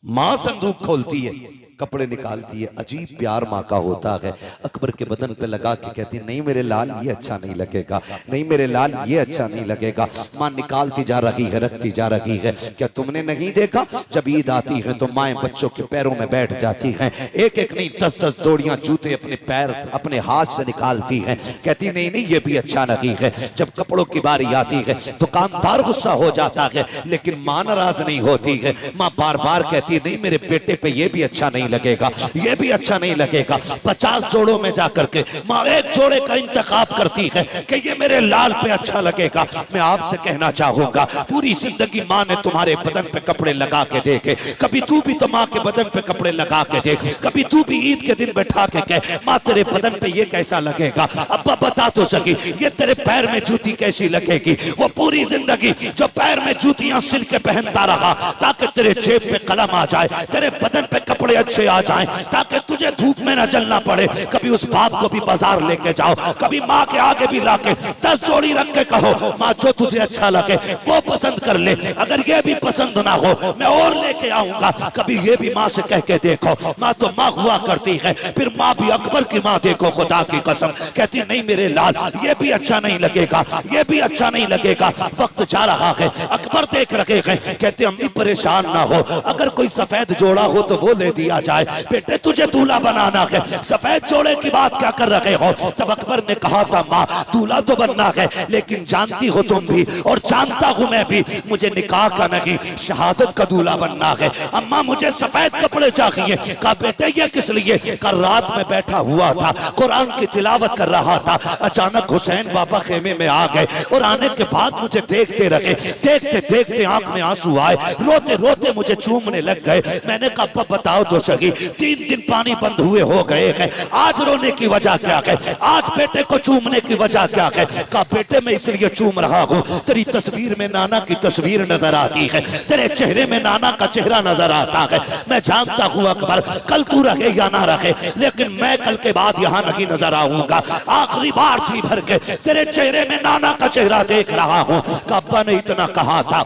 माँ संदूक खोलती है, कपड़े निकालती है, अजीब प्यार माँ का होता है। अकबर के बदन पे लगा के कहती है नहीं मेरे लाल ये अच्छा नहीं लगेगा, नहीं मेरे लाल ये अच्छा नहीं लगेगा। माँ निकालती जा रही है, रखती जा रही है। क्या तुमने नहीं देखा जब ईद आती है तो माएं बच्चों के पैरों में बैठ जाती हैं, एक एक नहीं 10-10 जोड़ियां जूते अपने पैर अपने हाथ से निकालती हैं। कहती नहीं नहीं ये भी अच्छा नहीं है। जब कपड़ों की बारी आती है दुकानदार गुस्सा हो जाता है, लेकिन माँ नाराज नहीं होती है। माँ बार बार कहती है नहीं मेरे बेटे पे ये भी अच्छा नहीं लगेगा, ये भी अच्छा नहीं लगेगा। 50 जोड़ों में जाकर के माँ एक जोड़े का इंतखाब करती है कि ये मेरे लाल पे अच्छा लगेगा। मैं आपसे कहना चाहूंगा पूरी जिंदगी माँ ने तुम्हारे बदन पे कपड़े लगा के देखे, कभी तू भी तो माँ के बदन पे कपड़े लगा के देख, कभी तू भी ईद के दिन बैठा के कह माँ तेरे बदन पे ये कैसा लगेगा। अब्बा बता तो सकी ये तेरे पैर में जूती कैसी लगेगी। वो पूरी जिंदगी जो पैर में जूतियां सिल के पहनता रहा ताकि तेरे जेब पे कलम आ जाए, तेरे बदन पे कपड़े अच्छे आ जाएं, ताकि तुझे धूप में न जलना पड़े। कभी उस बाप को भी बाजार लेके जाओ, कभी माँ के आगे भी लाके 10 जोड़ी रख के कहो माँ जो तुझे अच्छा लगे वो पसंद कर ले, अगर ये भी पसंद ना हो मैं और लेके आऊंगा। कभी ये भी माँ से कह के देखो, माँ तो माँ हुआ करती है। फिर माँ भी अकबर की माँ देखो, खुदा की कसम कहती नहीं मेरे लाल ये भी अच्छा नहीं लगेगा, ये भी अच्छा नहीं लगेगा। वक्त जा रहा है, अकबर देख रखे हैं, कहते अम्मी परेशान ना हो, अगर कोई सफेद जोड़ा हो तो वो ले दिया जाए, बेटे तुझे दूल्हा बनाना है, सफेद जोड़े की बात क्या कर रहे हो? तब अकबर ने कहा था माँ दूल्हा तो बनना है, लेकिन जानती हो तुम भी और जानता हूं मैं भी, मुझे निकाह का नहीं शहादत का दूल्हा बनना है। अम्मा मुझे सफेद कपड़े चाहिए। कहा बेटे ये किस लिए? कहा रात में बैठा हुआ था, कुरान की तिलावत कर रहा था, अचानक हुसैन बाबा खेमे में आ गए और आने के बाद मुझे देखते रहे, देखते देखते आंख में आंसू आए, रोते रोते मुझे चूमने लग गए। मैंने कहा अब बताओ तो सही, 3 दिन पानी बंद हुए हो गए हैं, आज रोने की वजह क्या है? आज बेटे को चूमने की वजह क्या है? कहा बेटे मैं इसलिए चूम रहा हूँ, तेरी तस्वीर में नाना की तस्वीर नजर आती है, तेरे चेहरे में नाना का चेहरा नजर आता है। मैं जानता हूँ अकबर कल तू रहे या ना रहे, लेकिन मैं कल के बाद यहाँ नहीं नजर आऊंगा। आखिरी बार जी भर के तेरे चेहरे में नाना का चेहरा देख रहा हूँ। अब्बा ने इतना कहा था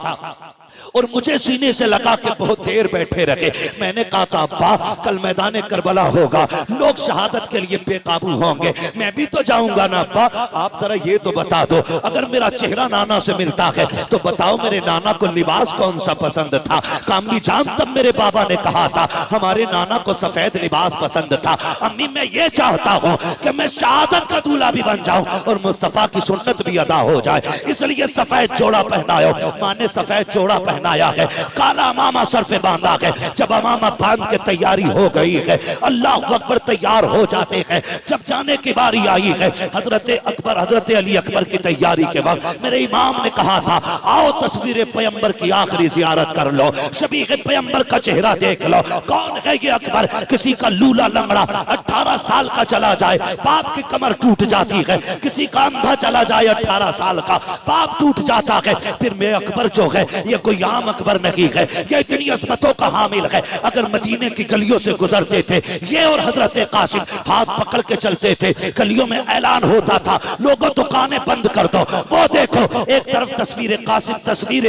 और मुझे सीने से लगा के बहुत देर बैठे रखे। मैंने कहा था अब्बा कल मैदान करबला होगा, लोग शहादत के लिए बेकाबू होंगे, मैं भी तो जाऊंगा ना अब्बा। आप जरा ये तो बता दो, अगर मेरा चेहरा नाना से मिलता है तो बताओ मेरे नाना को लिबास कौन सा पसंद था? कामली जान तब मेरे बाबा ने कहा था हमारे नाना को सफेद लिबास पसंद था। अम्मी मैं ये चाहता हूँ कि मैं शहादत का दूल्हा भी बन जाऊं और मुस्तफा की सुन्नत भी अदा हो जाए, इसलिए सफेद जोड़ा पहनायो। माँ ने सफेद जोड़ा पहनाया है, काला अमामा सर पे बांधा है। जब अमामा बांध के तैयारी हो गई है, अल्लाह अकबर तैयार हो जाते हैं। जब जाने की बारी आई है, हजरत अकबर हजरत अली अकबर की तैयारी के वक्त मेरे इमाम ने कहा था आओ तस्वीर पैगंबर की आखिरी जियारत कर लो, शबीह पैगंबर का चेहरा देख लो। कौन है ये अकबर? किसी का लूला लंगड़ा 18 साल का चला जाए बाप की कमर टूट जाती है, किसी का अंधा चला जाए 18 साल का बाप टूट जाता है। फिर मैं अकबर जो है ये कोई आम अकबर नहीं है, ये इतनी अजमतों का हामिल है। अगर मदीने की गलियों से गुजरते थे ये और हजरत कासिम हाथ पकड़ के चलते थे, गलियों में ऐलान होता था लोगों दुकानें बंद कर दो। वो देखो एक तरफ तस्वीर कासिम, तस्वीर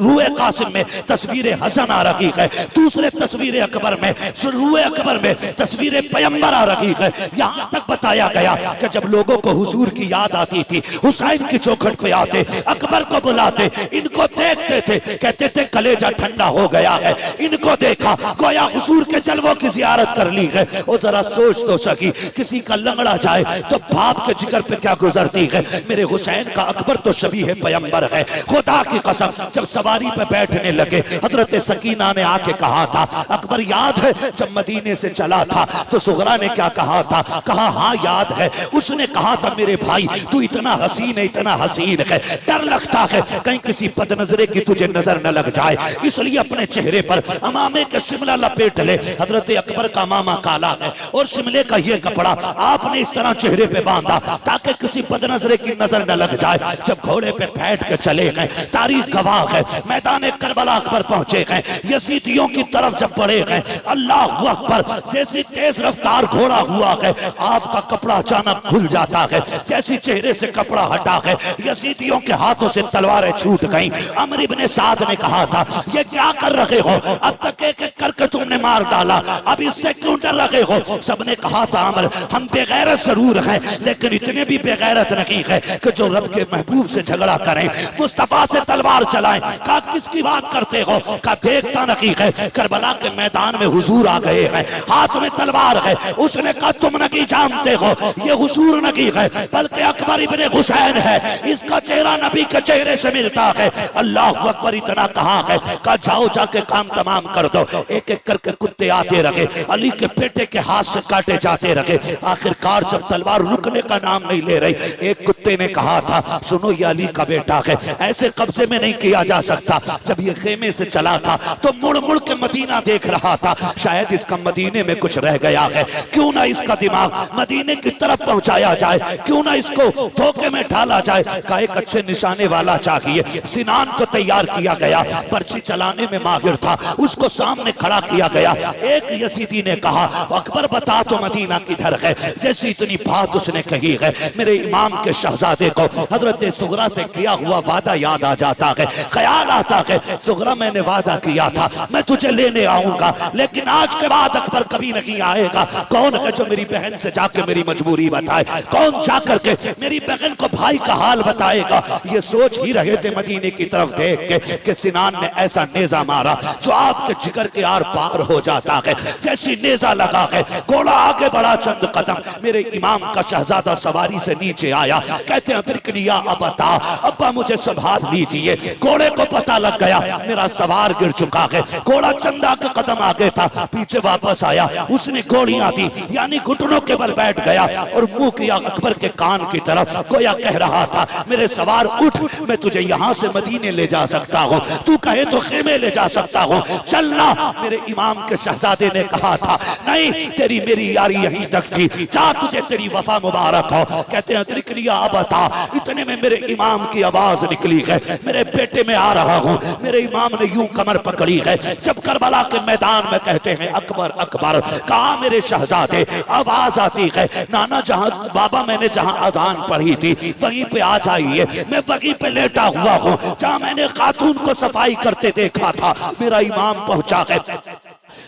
रूए कासिम में तस्वीर हसन आ रही है, दूसरे तस्वीर अकबर में रूए अकबर में तस्वीर पैगंबर आ रही है। यहाँ तक बताया गया कि जब लोगों को हुजूर की याद आती थी हुसैन की चौखट पे आते, अकबर को बुलाते, इनको देखते थे, कहते थे कलेजा ठंडा हो गया है, इनको देखा गोया हुजूर के जलवों की जियारत कर ली है। और जरा सोच तो सकी किसी का लंगड़ा जाए तो बाप के जिगर पे क्या गुजरती है। मेरे हुसैन का अकबर तो शबीह पैगंबर है। खुदा की कसम जब सवारी पे बैठने लगे हजरत सकीना ने आके कहा था अकबर याद है जब मदीने से चला था तो सुगरा ने क्या कहा था? कहा हाँ याद है। उसने कहा था मेरे भाई तू इतना हसीन है, इतना हसीन है, डर लगता है कहीं किसी बदनजरे की तुझे नजर न लग जाए, इसलिए अपने चेहरे पर अमामे का शिमला लपेट ले। हजरत अकबर का मामा काला है और शिमले का ये कपड़ा आपने इस तरह चेहरे पे बांधा ताकि किसी बदनजरे की नजर न लग जाए। जब घोड़े पे बैठ के चले गए, तारीख गवाह है, मैदान करबला अकबर पहुंचे गए, यजीदियों की तरफ जब बढ़े गए, अल्लाह अकबर जैसी तेज रफ्तार घोड़ा हुआ है आपका कपड़ा अचानक खुल जाता है, जैसी चेहरे से कपड़ा हटा है यजीदियों के हाथों से तलवारें छूट गईं। अमर इब्ने साद ने कहा था ये क्या कर रहे हो? अब तक एक एक करके तुमने मार डाला, अब इससे क्यों डर रहे हो? सबने कहा था अमर हम बेगैरत जरूर हैं लेकिन इतने भी बेगैरत नहीं है कि जो रब के महबूब से झगड़ा करें, मुस्तफा से तलवार चलाएं। कहा किसकी बात करते हो? कहा देखता नहीं है करबला के मैदान में हुजूर आ गए हैं, हाथ में तलवार है। उसने कहा तुम नहीं जानते हो ये हुजूर नहीं है बल्कि अकबर इब्ने हुसैन है, इसका चेहरा नबी के चेहरे से मिलता है। अल्लाह अकबर इतना कहा है, कहा जाओ जाके काम तमाम कर दो। एक एक करके कुत्ते आते रहे, अली के बेटे के हाथ से काटे जाते रहे। आखिरकार जब तलवार रुकने का नाम नहीं ले रही, एक कुत्ते ने कहा था सुनो ये अली का बेटा है, ऐसे कब्जे में नहीं किया जा सकता। जब ये खेमे से चला था तो मुड़ मुड़ के मदीना देख रहा था, शायद इसका मदीने में कुछ रह गया है, क्यों ना इसका दिमाग मदीने की तरफ पहुंचाया जाए, क्यों ना इसको धोखे में डाला जाए। का एक अच्छे निशाने वाला चाहिए। सिनान को तैयार किया गया, पर्ची चलाने में माहिर था, उसको सामने खड़ा किया गया। एक यजीदी ने कहा अकबर बता तो मदीना किधर है? जैसी इतनी बात उसने कही है मेरे इमाम के शहजादे को हजरत सुगरा से किया हुआ हुआ वादा याद आ जाता है, ख्याल आता है सुगरा मैंने वादा किया था मैं तुझे लेने आऊंगा, लेकिन आज के बाद अकबर कभी नहीं आएगा। कौन है जो मेरी बहन से जाके मेरी मजबूरी बताए, कौन जाकर के मेरी बहन को भाई का हाल बताएगा। ये सोच ही रहे थे मदीने की तरफ देख के कि सिनान ने ऐसा नेजा मारा जो आपके जिगर के आर पार हो जाता है। जैसी नेजा लगा है घोड़ा आगे बढ़ा चंद कदम, मेरे इमाम का शहजादा सवारी से नीचे आया, कहते हैं अतरिकनिया अबता, अब्बा मुझे संभाल लीजिए। घोड़े को पता लग गया मेरा सवार गिर चुका है। घोड़ा चंदा के कदम आगे था, पीछे वापस आया, उसने गोलियां दी यानी घुटनों के बल बैठ गया और मुंह किया अकबर के कान की तरफ, गोया कह रहा था मेरे सवार उठ, मैं तुझे यहां से मदीने ले जा सकता हूं, तू कहे तो खेमे ले जा सकता हूं, चलना। मेरे इमाम के शहजादे ने कहा था नहीं तेरी मेरी यारी यहीं तक थी, जा तुझे तेरी वफा मुबारक हो। कहते हैं अतरिकनिया अबता, इतने में मेरे इमाम की आवाज निकली है, मेरे बेटे में आ रहा हूं। मेरे इमाम ने यूं कमर पकड़ी है, जब करबला के मैदान में कहते हैं अकबर अकबर, कहा मेरे शहजादे, आवाज आती है नाना जहां बाबा मैंने जहां अजान पढ़ी थी वहीं पे आ जाइए, मैं वहीं पे लेटा हुआ हूं जहां मैंने खातून को सफाई करते देखा था। मेरा इमाम पहुंचा है,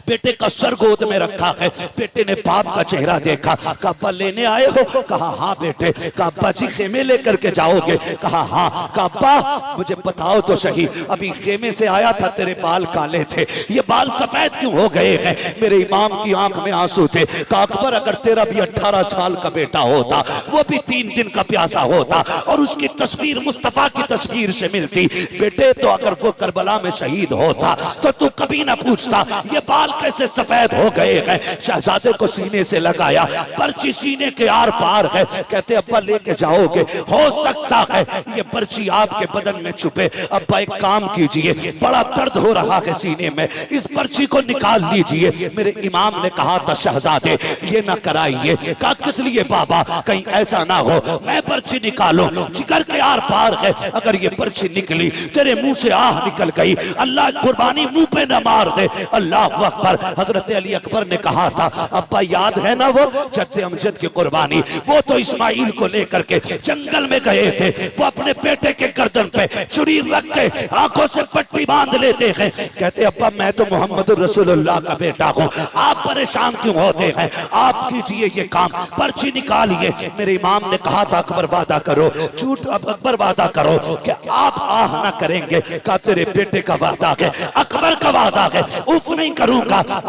बेटे का सर गोद में रखा है, बेटे ने बाप का चेहरा देखा, कहा अब्बा लेने आए हो, कहा हाँ बेटे, कहा अब्बा जी खेमे लेकर के जाओगे, कहा हाँ, कहा अब्बा मुझे बताओ तो सही, अभी खेमे से आया था तेरे बाल काले थे, ये बाल सफेद क्यों हो गए हैं। मेरे इमाम की आंख में आंसू थे, कहा अकबर अगर तेरा भी 18 साल का बेटा होता, वो भी 3 दिन का प्यासा होता और उसकी तस्वीर मुस्तफा की तस्वीर से मिलती बेटे, तो अगर वो करबला में शहीद होता तो तू कभी ना पूछता ये बाल कैसे सफेद हो गए हैं। शहजादे को सीने से लगाया, पर्ची सीने के आर पार है, कहते अब्बा लेके जाओगे, हो सकता है ये पर्ची आपके बदन में छुपे। अब्बा एक काम कीजिए, बड़ा दर्द हो रहा है सीने में, इस पर्ची को निकाल लीजिए। मेरे इमाम ने कहा था शहजादे ये ना कराइए, कहा किस लिए बाबा, कहीं ऐसा ना हो मैं पर्ची निकालूं, जिगर के आर पार है, अगर ये पर्ची निकली तेरे मुंह से आह निकल गई, अल्लाह कुर्बानी मुंह पे न मार दे। अल्लाह अकबर। हजरत अली अकबर ने कहा था अब्बा याद है ना वो जद्दे अमजद की कुर्बानी, वो तो इस्माइल को लेकर के जंगल में गए थे, वो अपने बेटे के गर्दन पे छुरी रख के आंखों से पट्टी बांध लेते हैं। कहते अब्बा मैं तो मोहम्मद रसूलुल्लाह का बेटा हूँ, आप परेशान क्यों होते हैं, आप कीजिए ये काम, पर्ची निकालिए। मेरे इमाम ने कहा था अकबर वादा करो, झूठ अकबर वादा करो कि आप आह ना करेंगे, कहा तेरे बेटे का वादा है, अकबर का वादा है, उफ नहीं करूंगा।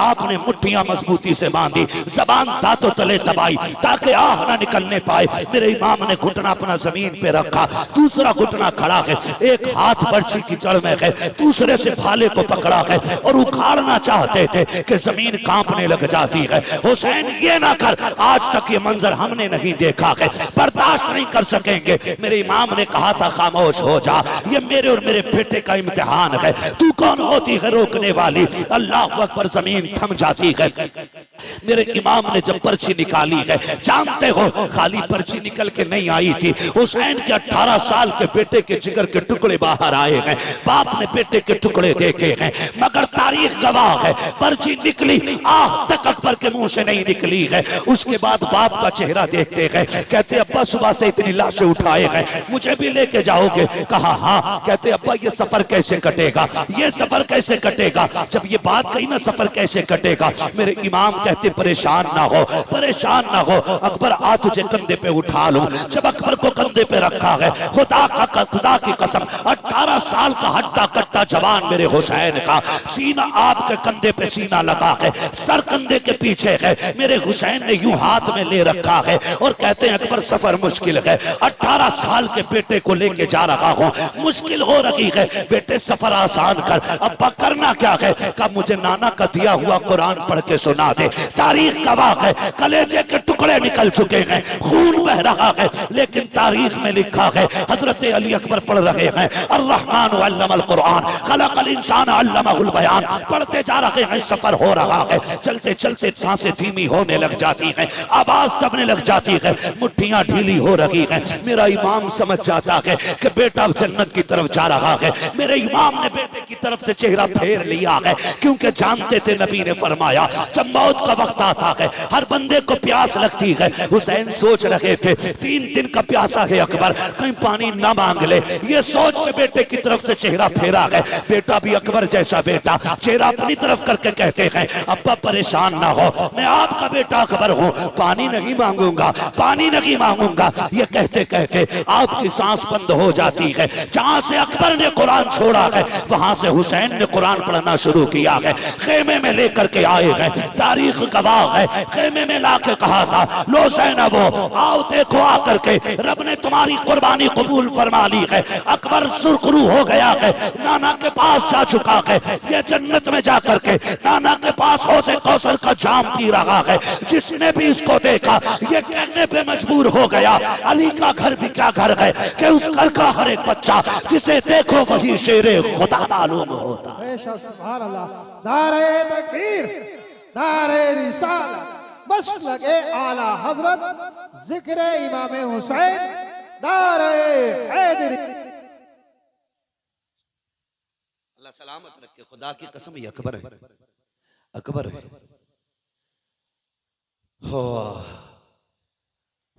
आपने मुट्ठियां मजबूती से बांधी, जबान दांतों तले दबाई ताकि आह ना निकलने पाए। मेरे इमाम ने घुटना अपना जमीन पे रखा, दूसरा घुटना खड़ा है, एक हाथ पर्ची की जड़ में है, दूसरे से भाले को पकड़ा है और उखाड़ना चाहते थे कि जमीन कांपने लग जाती है। हुसैन ये ना कर, आज तक ये मंजर हमने नहीं देखा है, बर्दाश्त नहीं कर सकेंगे। मेरे इमाम ने कहा था खामोश हो जा, ये मेरे और मेरे बेटे का इम्तिहान है, तू कौन होती है रोकने वाली। अल्लाह अकबर, जमीन थम जाती है। मेरे इमाम ने जब पर्ची निकाली है, जानते हो खाली पर्ची निकल के नहीं आई थी, हुसैन के 18 साल के बेटे के जिगर के टुकड़े बाहर आए हैं, बाप ने बेटे के टुकड़े देखे हैं, मगर तारीख गवाह है पर्ची निकली आह तक अकबर के मुंह से नहीं निकली है। उसके बाद बाप का चेहरा देखते हैं, कहते अब्बा सुबह से इतनी लाशें उठाए हैं, मुझे भी लेके जाओगे, कहा हाँ। कहते अब्बा ये सफर कैसे कटेगा, ये सफर कैसे कटेगा, जब ये बात कही ना सफर कैसे कटेगा। मेरे इमाम कहते परेशान ना हो, परेशान ना हो, अकबर आ तुझे कंधे पे उठा लूं। जब अकबर को कंधे पे रखा है, खुदा की कसम 18 साल का हट्टा कट्टा जवान मेरे हुसैन का, सीना आपके कंधे पे सीना लगा है, सर कंधे के पीछे है, मेरे हुसैन ने यूं हाथ में ले रखा है और कहते हैं अकबर सफर मुश्किल है, 18 साल के बेटे को लेके जा रहा हूं, मुश्किल हो रही है, बेटे सफर आसान कर। अब्बा करना क्या है, कब मुझे नाना का दिया हुआ कुरान पढ़ के सुना दे। तारीख गवाह है कलेजे के टुकड़े निकल चुके हैं, खून बह रहा है, लेकिन तारीख में लिखा है हजरत अली अकबर पढ़ रहे हैं अर्रहमान अल्लमल कुरान खलकल इंसान अल्लमहुल बयान, पढ़ते जा रहे हैं, सफर हो रहा है, चलते चलते सांसें धीमी होने लग जाती हैं, आवाज दबने लग जाती है, मुट्ठियां ढीली हो रही हैं। मेरा इमाम समझ जाता है कि बेटा जन्नत की तरफ जा रहा है। मेरे इमाम ने बेटे की तरफ से चेहरा फेर लिया है, क्योंकि जानते थे नबी ने फरमाया जब मौत का का वक्त आता है, हर बंदे को प्यास लगती है। हुसैन सोच रहे थे 3 दिन का प्यासा है अकबर, कहीं पानी ना मांग ले। ये सोच के बेटे की तरफ से चेहरा फेरा है। बेटा भी अकबर जैसा बेटा, चेहरा अपनी तरफ करके कहते हैं अब्बा परेशान ना हो, मैं आपका बेटा अकबर हूँ, पानी नहीं मांगूंगा, पानी नहीं मांगूंगा। ये कहते कहते आपकी सांस बंद हो जाती है। जहां से अकबर ने कुरान छोड़ा है वहां से हुसैन ने कुरान पढ़ना शुरू किया है। खेमे में लेकर के आए हैं, तारीख गवाह है। खेमे में लाके कहा था लो ज़ैनबो आओ देखो आकर के रब ने तुम्हारी कुर्बानी कबूल फरमा ली है। अकबर सुरखरू हो गया है, नाना के पास जा चुका है। ये जन्नत में जाकर के नाना के पास हौज़े कौसर का जाम पी रहा है। जिसने भी इसको देखा ये कहने पे मजबूर हो गया अली का घर भी क्या घर है कि उस घर का हर एक बच्चा जिसे देखो वही शेरे खुदा मालूम होता। बेशक सुभान अल्लाह। नारे तकबीर, नारे रिसालत, मसलके आला हजरत, जिक्र इमाम हुसैन, नारे हैदरी। अल्लाह सलामत रखे। खुदा की कसम ये अकबर है, अकबर है। हो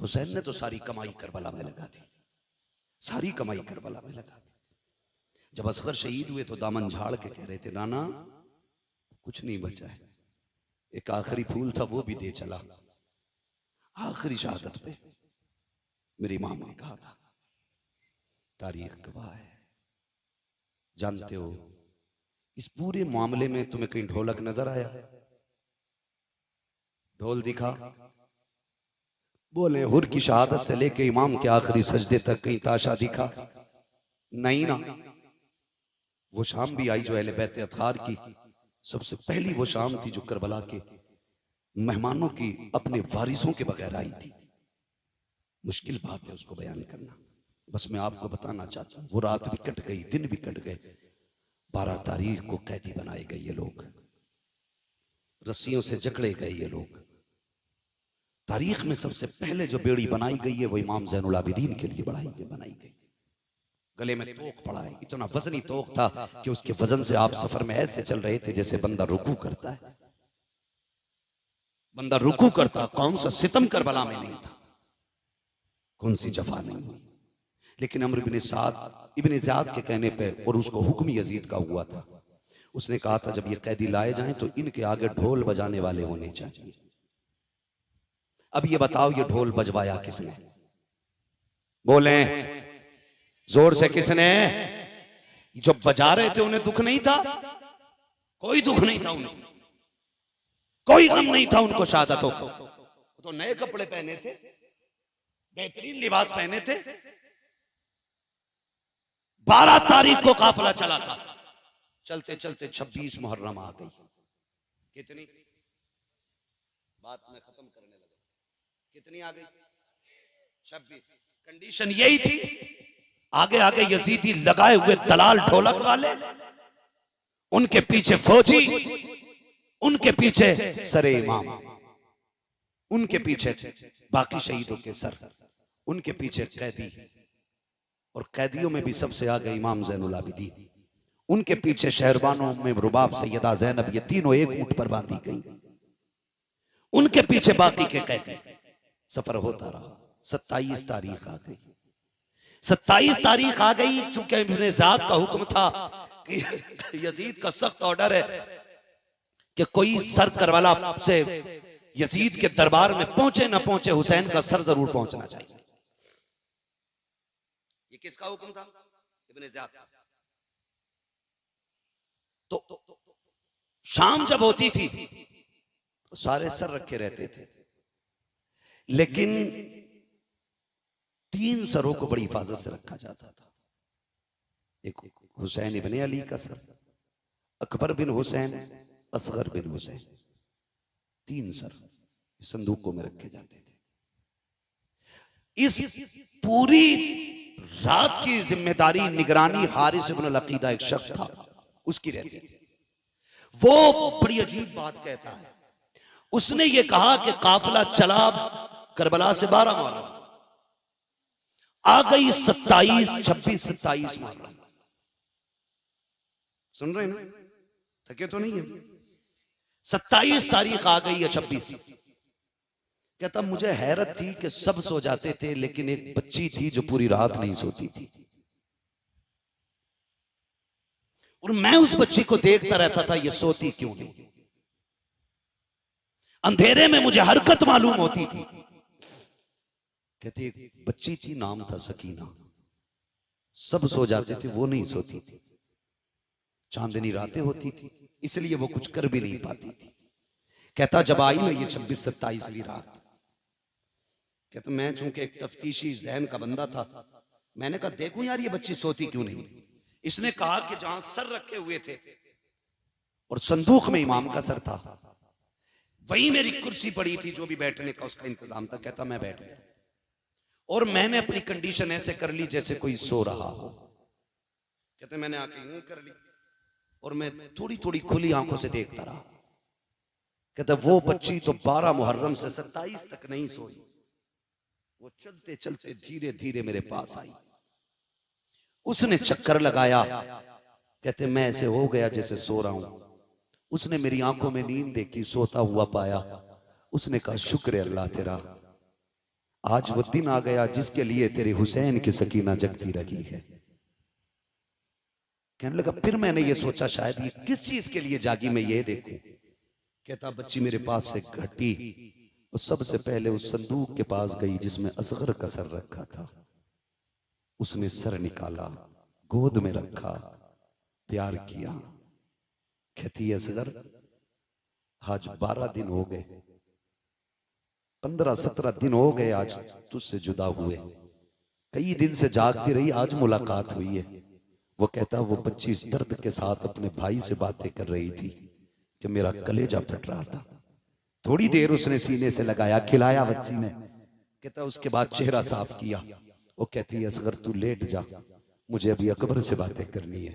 हुसैन ने तो सारी कमाई करबला में लगा दी, सारी कमाई करबला में लगा दी। जब असगर शहीद हुए तो दामन झाड़ के कह रहे थे नाना कुछ नहीं बचा है, एक आखिरी फूल था वो भी दे चला। आखिरी शहादत पे मेरी इमाम ने कहा था, तारीख गवाह है। जानते हो इस पूरे मामले में तुम्हें कहीं ढोलक नजर आया? ढोल दिखा? बोले हुर की शहादत से लेके इमाम के आखिरी सजदे तक कहीं ताशा दिखा? नहीं ना। वो शाम भी आई जो अहले बैत अतहार की सबसे पहली वो शाम थी जो करबला के मेहमानों की अपने वारिसों के बगैर आई थी। मुश्किल बात है उसको बयान करना, बस मैं आपको बताना चाहता हूं। वो रात भी कट गई, दिन भी कट गए। 12 तारीख को कैदी बनाए गए ये लोग, रस्सियों से जकड़े गए ये लोग। तारीख में सबसे पहले जो बेड़ी बनाई गई है वो इमाम ज़ैनुल आबिदीन के लिए बनाई गई। गले में तोक पड़ा है, इतना वजनी तोक था कि उसके वजन से आप सफर में ऐसे चल रहे थे जैसे बंदा रुकू करता है। बंदा रुकू करता, कौन सा सितम करबला में नहीं था, कौन सी जफा नहीं हुई। लेकिन अम्र इब्ने ज़ियाद के कहने पे, और उसको हुक्म यजीद का हुआ था, उसने कहा था जब ये कैदी लाए जाएं तो इनके आगे ढोल बजाने वाले होने चाहिए। अब ये बताओ ये ढोल बजवाया किसने? बोले जोर से किसने? जो बजा रहे थे उन्हें दुख नहीं था? कोई दुख नहीं था उन्हें, कोई गम नहीं था उनको शहादतों को। तो नए कपड़े पहने थे, बेहतरीन लिबास पहने थे। 12 तारीख को काफिला चला था, चलते चलते 26 मुहर्रम आ गई। कितनी बात में खत्म करने लगा, कितनी आ गई? 26। कंडीशन यही थी, आगे आगे यजीदी लगाए हुए दलाल ढोलक वाले, उनके पीछे फौजी, उनके पीछे सरे इमाम, उनके पीछे बाकी शहीदों के सर, उनके पीछे कैदी, और कैदियों में भी सबसे आगे इमाम ज़ैनुल आबिदीन, उनके पीछे शहरबानों में रुबाब सैयदा ज़ैनब, ये तीनों एक ऊंट पर बांधी गई, उनके पीछे बाकी के कैदी। सफर होता रहा। 27 तारीख आ गई। 27 तारीख आ गई, चूंकि इब्ने ज़ियाद का हुक्म था कि यजीद का सख्त ऑर्डर है कि कोई सर करबला से यजीद के दरबार में पहुंचे ना पहुंचे, हुसैन का सर जरूर पहुंचना चाहिए। ये किसका हुक्म था? इब्ने ज़ियाद का। तो शाम जब होती थी तो सारे सर रखे रहते थे, लेकिन 3 सरों को बड़ी हिफाजत से रखा जाता था। एक हुसैन इब्ने अली का सर, अकबर बिन हुसैन, असगर बिन हुसैन, 3 सर संदूकों में रखे जाते थे। इस पूरी रात की जिम्मेदारी निगरानी हारिस इब्न अल-अकीदा एक शख्स था, उसकी रहती थी। वो बड़ी अजीब बात कहता है। उसने ये कहा कि काफिला चला करबला से 12 मुहर्रम, आ गई 27, 26, 27 मुहर्रम। सुन रहे हैं ना? थके तो नहीं है? 27 तारीख आ गई है 26। कहता मुझे हैरत थी कि सब सो जाते थे लेकिन एक बच्ची थी जो पूरी रात नहीं सोती थी, और मैं उस बच्ची को देखता रहता था, ये सोती क्यों नहीं। अंधेरे में मुझे हरकत मालूम होती थी। कहती एक बच्ची थी, नाम था सकीना, सब सो जाते थे, वो नहीं सोती थी। चांदनी रातें होती थी, इसलिए वो कुछ कर भी नहीं पाती थी। कहता जब आई ना ये 26-27वीं रात, कहता मैं चूंकि एक तफ्तीशी ज़हन का बंदा था, मैंने कहा देखूं यार ये बच्ची सोती क्यों नहीं। इसने कहा कि जहां सर रखे हुए थे और संदूक में इमाम का सर था, वहीं मेरी कुर्सी पड़ी थी, जो भी बैठने का उसका इंतजाम था। कहता मैं बैठ गया और मैंने अपनी कंडीशन ऐसे कर ली जैसे कोई सो रहा हो। कहते मैंने आंखें यूं कर ली और मैं थोड़ी थोड़ी खुली आंखों से देखता रहा। कहता वो बच्ची तो 12 मुहर्रम से 27 तक नहीं सोई, वो चलते चलते धीरे धीरे मेरे पास आई। उसने चक्कर लगाया, कहते मैं ऐसे हो गया जैसे सो रहा हूं। उसने मेरी आंखों में नींद देखी, सोता हुआ पाया। उसने कहा शुक्र है अल्लाह तेरा, आज वो दिन आ गया जिसके लिए तेरे हुसैन की सकीना जगती रही है। कहने लगा फिर मैंने ये सोचा शायद ये किस चीज के लिए जागी, मैं ये देखूं। कहता बच्ची मेरे पास से घटी और सबसे पहले उस संदूक के पास गई जिसमें असगर का सर रखा था। उसने सर निकाला, गोद में रखा, प्यार किया। कहती असगर आज 12 दिन हो गए, 15-17 दिन हो गए आज तुझसे जुदा हुए, कई दिन से जागती रही, आज मुलाकात हुई है। वो कहता वो बच्ची इस दर्द के साथ अपने भाई से बातें कर रही थी कि मेरा कलेजा फट रहा था। थोड़ी देर उसने सीने से लगाया, खिलाया बच्ची ने। कहता उसके बाद चेहरा साफ किया। वो कहती है असगर तू लेट जा, मुझे अभी अकबर से बातें करनी है।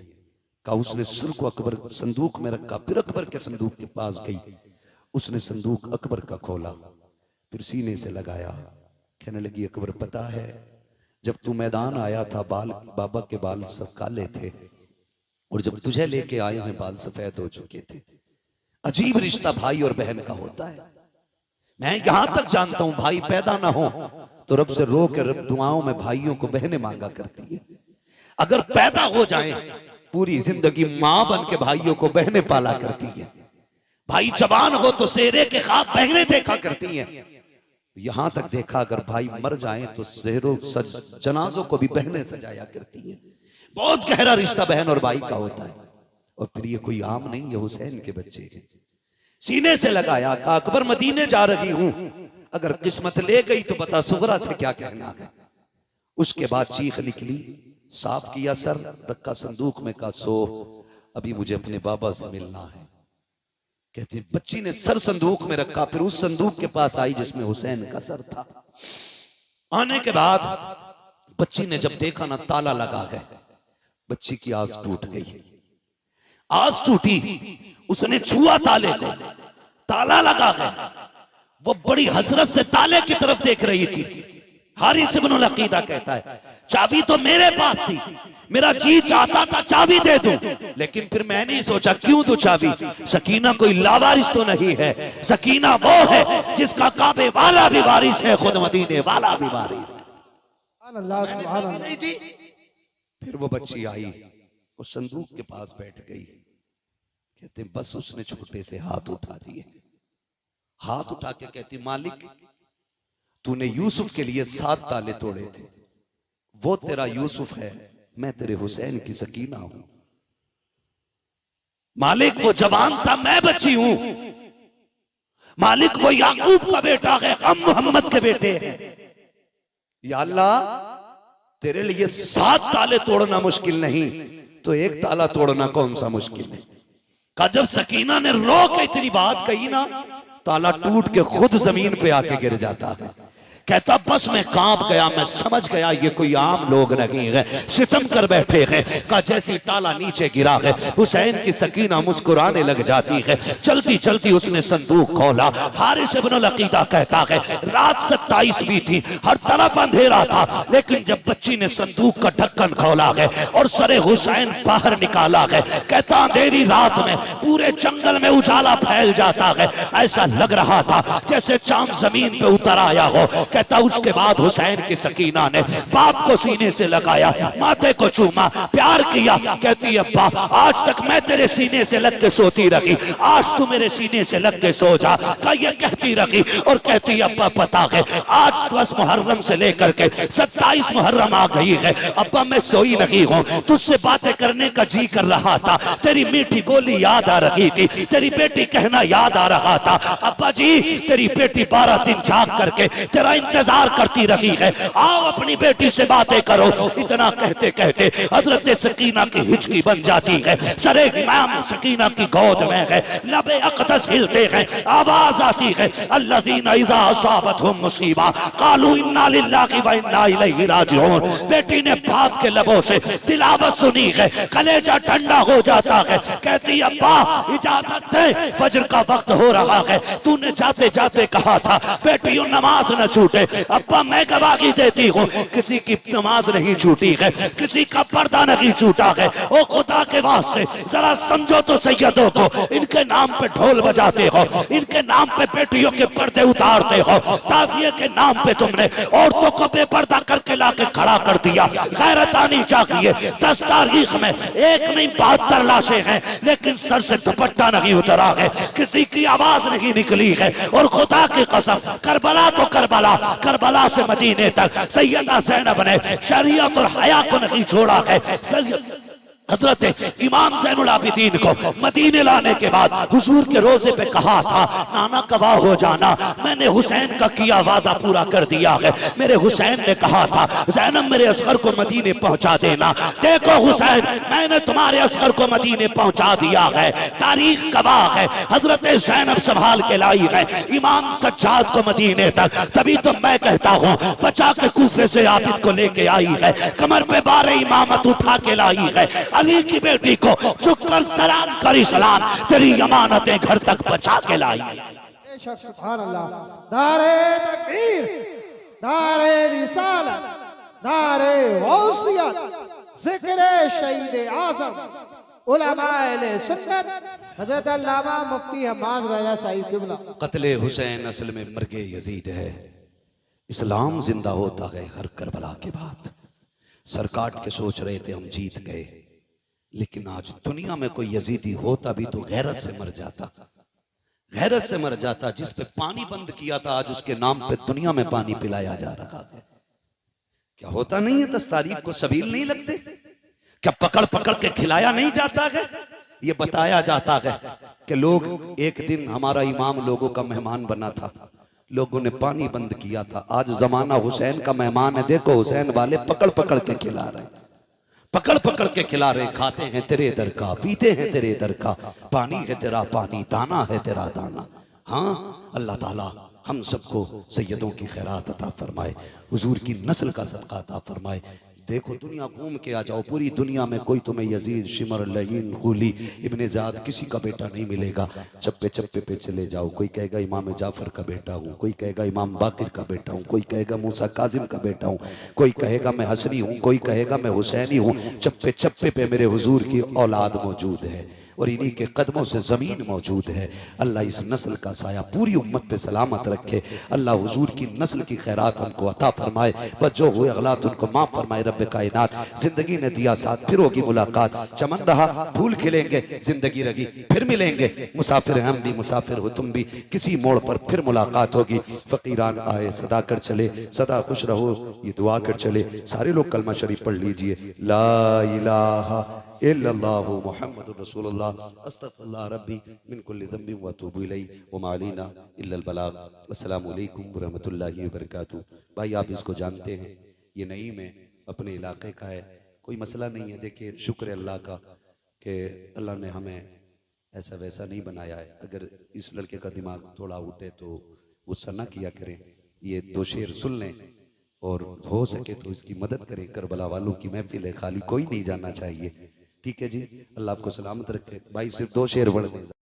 कहा उसने सर को अकबर संदूक में रखा, फिर अकबर के संदूक के पास गई। उसने संदूक अकबर का खोला, फिर सीने से लगाया। कहने लगी अकबर पता है जब तू मैदान आया था बाल बाबा के बाल सब काले थे, और जब तुझे लेके आए हैं बाल सफेद हो चुके थे। अजीब रिश्ता भाई और बहन का होता है। मैं यहां तक जानता हूं भाई पैदा ना हो तो रब से रो के रब दुआओं में भाइयों को बहनें मांगा करती है। अगर पैदा हो जाए पूरी जिंदगी मां बन के भाइयों को बहनें पाला करती है। भाई जवान हो तो सेहरे के ख्वाब बहनें देखा करती हैं। यहां तक देखा अगर भाई मर जाए तो सेहरों जनाजों को भी बहनें सजाया करती हैं। बहुत गहरा रिश्ता बहन और भाई का होता है। और फिर ये कोई आम नहीं, ये हुसैन के बच्चे हैं। सीने से लगाया, कहा अकबर मदीने जा रही हूं, अगर किस्मत ले गई तो बता सुगरा से क्या कहना है। उसके बाद चीख निकली, साफ किया सर, रखा संदूक में, कहा सो अभी मुझे अपने बाबा से मिलना है। कहती बच्ची ने सर संदूक में रखा, फिर उस संदूक के पास आई जिसमें हुसैन का सर था। आने के बाद बच्ची ने जब देखा ना ताला लगा है, बच्ची की आस टूट गई। आस टूटी, उसने छुआ ताले को, ताला लगा है। वो बड़ी हसरत से ताले की तरफ देख रही थी। हारिस इब्नुल अकीदा कहता है चाबी तो मेरे पास थी, मेरा जी चाहता था चाबी दे दूं, लेकिन फिर मैंने सोचा क्यों दूं चाबी। सकीना कोई लावारिस तो नहीं है, सकीना वो है जिसका काबे वाला भी वारिस है, खुद मदीने वाला भी वारिस है। फिर वो बच्ची आई, उस संदूक के पास बैठ गई। कहते बस उसने छोटे से हाथ उठा दिए, हाथ उठा के कहती मालिक तूने यूसुफ के लिए 7 ताले तोड़े थे, वो तेरा यूसुफ है, मैं तेरे हुसैन की सकीना हूं। मालिक वो जवान था, मैं बच्ची हूं। मालिक वो याकूब का बेटा है, हम मोहम्मद के बेटे हैं। या अल्लाह तेरे लिए 7 ताले तोड़ना मुश्किल नहीं तो एक ताला तोड़ना कौन सा मुश्किल है। का जब सकीना ने रो के इतनी बात कही ना, ताला टूट के खुद जमीन पे आके गिर जाता है। कहता बस मैं कांप गया, मैं समझ गया ये कोई आम लोग नहीं है, सितम कर बैठे हैं। का जैसे ताला नीचे गिरा है, हुसैन की सकीना मुस्कुराने लग जाती है। चलती चलती उसने संदूक खोला। हारिस इब्न अकीदा कहता है रात 27 थी, हर तरफ अंधेरा था, लेकिन जब बच्ची ने संदूक का ढक्कन खोला है और सरे हुसैन बाहर निकाला है, कहता अंधेरी रात में पूरे जंगल में उजाला फैल जाता है, ऐसा लग रहा था जैसे चांद जमीन पे उतर आया हो। कहता उसके बाद हुसैन की सकीना ने बाप को सीने से लगाया, माथे को चूमा, प्यार किया। कहती अब्बा आज तक मैं तेरे सीने से लग के सोती रही, आज तू मेरे सीने से लग के सो जा। का ये कहती रही और कहती अब्बा पता है आज 10 मुहर्रम से लेकर के 27 मुहर्रम आ गई है, अब्बा मैं सोई नहीं हूँ, तुझसे बातें करने का जी कर रहा था, तेरी मीठी बोली याद आ रही थी, तेरी बेटी कहना याद आ रहा था। अब्बा जी तेरी बेटी 12 दिन जाग करके तेरा इंतजार करती रही है, आओ अपनी बेटी से बातें करो। इतना कहते कहते हजरत सकीना की हिचकी बन जाती है, सरे इमाम सकीना की गोद में है, लबे अक़दस हिलते हैं, आवाज आती है अल्लज़ीना इज़ा असाबतहुम मुसीबा क़ालू इन्ना लिल्लाहि व इन्ना इलैहि राजिऊन। बेटी ने बाप के लबों से तिलावत सुनी है, कलेजा ठंडा हो जाता है। कहती अब्बा इजाजत दे, फजर का वक्त हो रहा है, तूने जाते जाते कहा था बेटियों नमाज न छूटे। अब्बा मैं गवाही देती हूँ किसी की नमाज नहीं छूटी है, किसी का पर्दा नहीं छूटा है। ओ खुदा के वास्ते जरा समझो तो सैयदों को, इनके नाम पे ढोल बजाते हो, इनके नाम पे बेटियों के पर्दे उतारते हो, ताज़िए के नाम पे तुमने औरतों को बेपर्दा करके लाके खड़ा कर दिया। गैरत आनी चाहिए। 10 तारीख में एक नहीं 72 लाशें हैं, लेकिन सर से दुपट्टा नहीं उतरा है, किसी की आवाज नहीं निकली है। और खुदा की कसम करबला तो करबला, करबला से मदीने तक सैयदा ज़ैनब ने शरीयत और हया को नहीं छोड़ा है। हजरत इमाम ज़ैनुल आबिदीन को मदीने लाने के बाद हुजूर के रोजे पे कहा था नाना गवाह हो जाना, मैंने हुसैन का किया वादा पूरा कर दिया है। मेरे हुसैन ने कहा था ज़ैनब मेरे असगर को मदीने पहुंचा देना। देखो हुसैन मैंने तुम्हारे असगर को मदीने पहुंचा दिया है, तारीख गवाह है। हजरत ज़ैनब संभाल के लाई है इमाम सज्जाद को मदीने तक, तभी तो मैं कहता हूँ बचा के कूफे से आबिद को लेके आई है, कमर पे बारे इमामत उठा के लाई है। अली की बेटी को झुककर सलाम करी, सलाम तेरी अमानतें घर तक बचा के लाई। बेशक सुभान अल्लाह। नारे तकबीर, नारे रिसालत, नारे गौसियत, जिक्र शहीद आज़म उलमाए अहले सुन्नत हज़रत अल्लामा मुफ्ती हम्माद रज़ा साहिब किबला। कत्ले हुसैन असल में मर्गे यजीद है, इस्लाम जिंदा होता है हर करबला के बाद। सर काट के सोच रहे थे हम जीत गए, लेकिन आज दुनिया में कोई यजीदी होता भी तो गैरत से मर जाता, गैरत से मर जाता। जिस पे पानी बंद किया था आज उसके नाम पे दुनिया में पानी पिलाया जा रहा है। क्या होता नहीं है 10 तारीख को सबील नहीं लगते? क्या पकड़ पकड़ के खिलाया नहीं जाता है? ये बताया जाता है कि लोग एक दिन हमारा इमाम लोगों का मेहमान बना था, लोगों ने पानी बंद किया था। आज जमाना हुसैन का मेहमान है, देखो हुसैन वाले पकड़ पकड़ के खिला रहे हैं, पकड़ पकड़ के खिला रहे, खाते हैं तेरे दर का, पीते हैं तेरे दर का, पानी है तेरा पानी, दाना है तेरा दाना। हाँ अल्लाह ताला हम सबको सैयदों की खैरात अता फरमाए, हुजूर की नस्ल का सदका अता फरमाए। देखो दुनिया घूम के आ जाओ, पूरी दुनिया में कोई तुम्हें यजीद, शिमर, लहीन, खूली, इब्ने ज़ाद किसी का बेटा नहीं मिलेगा। चप्पे चप्पे पे चले जाओ, कोई कहेगा इमाम जाफर का बेटा हूँ, कोई कहेगा इमाम बाकिर का बेटा हूँ, कोई कहेगा मूसा काजिम का बेटा हूँ, कोई कहेगा मैं हसनी हूँ, कोई कहेगा मैं हुसैनी हूँ। चप्पे चप्पे पे मेरे हुजूर की औलाद मौजूद है और इन्हीं के कदमों से ज़मीन मौजूद है। अल्लाह इस नस्ल का साया पूरी उम्मत पे सलामत रखे। अल्लाह हुजूर की नस्ल की खैरात हमको अता फरमाए, बस जो हुए अगलात उनको माफ़ फरमाए। रब्बे कायनात जिंदगी ने दिया साथ, फिर होगी मुलाकात। चमन रहा फूल खिलेंगे, जिंदगी रही फिर मिलेंगे। मुसाफिर हम भी, मुसाफिर हो तुम भी, किसी मोड़ पर फिर मुलाकात होगी। फ़कीरान आए सदा कर चले, सदा खुश रहो ये दुआ कर चले। सारे लोग कलमा शरीफ पढ़ लीजिए, ला इलाहा इल्लल्लाहु मुहम्मदुर रसूलुल्लाह, अस्तगफिरुल्लाह रब्बी मिन कुल्लि ज़ंबिन व अतूबु इलैहि व मा अलैना इल्लल बलाग। अस्सलामु अलैकुम व रहमतुल्लाहि व बरकातुहू। भाई आप इसको जानते हैं, ये नईम है, अपने इलाके का है, कोई मसला नहीं है। देखिए शुक्र अल्लाह का कि अल्लाह ने हमें ऐसा वैसा नहीं बनाया है। अगर इस लड़के का दिमाग थोड़ा उठे तो गुस्सा ना किया करें, ये 2 शेर सुन लें और हो सके तो इसकी मदद करें। करबला वालों की महफिल है, खाली कोई नहीं जाना चाहिए। ठीक है जी, अल्लाह आपको सलामत रखे। भाई सिर्फ 2 शेर पढ़ दें।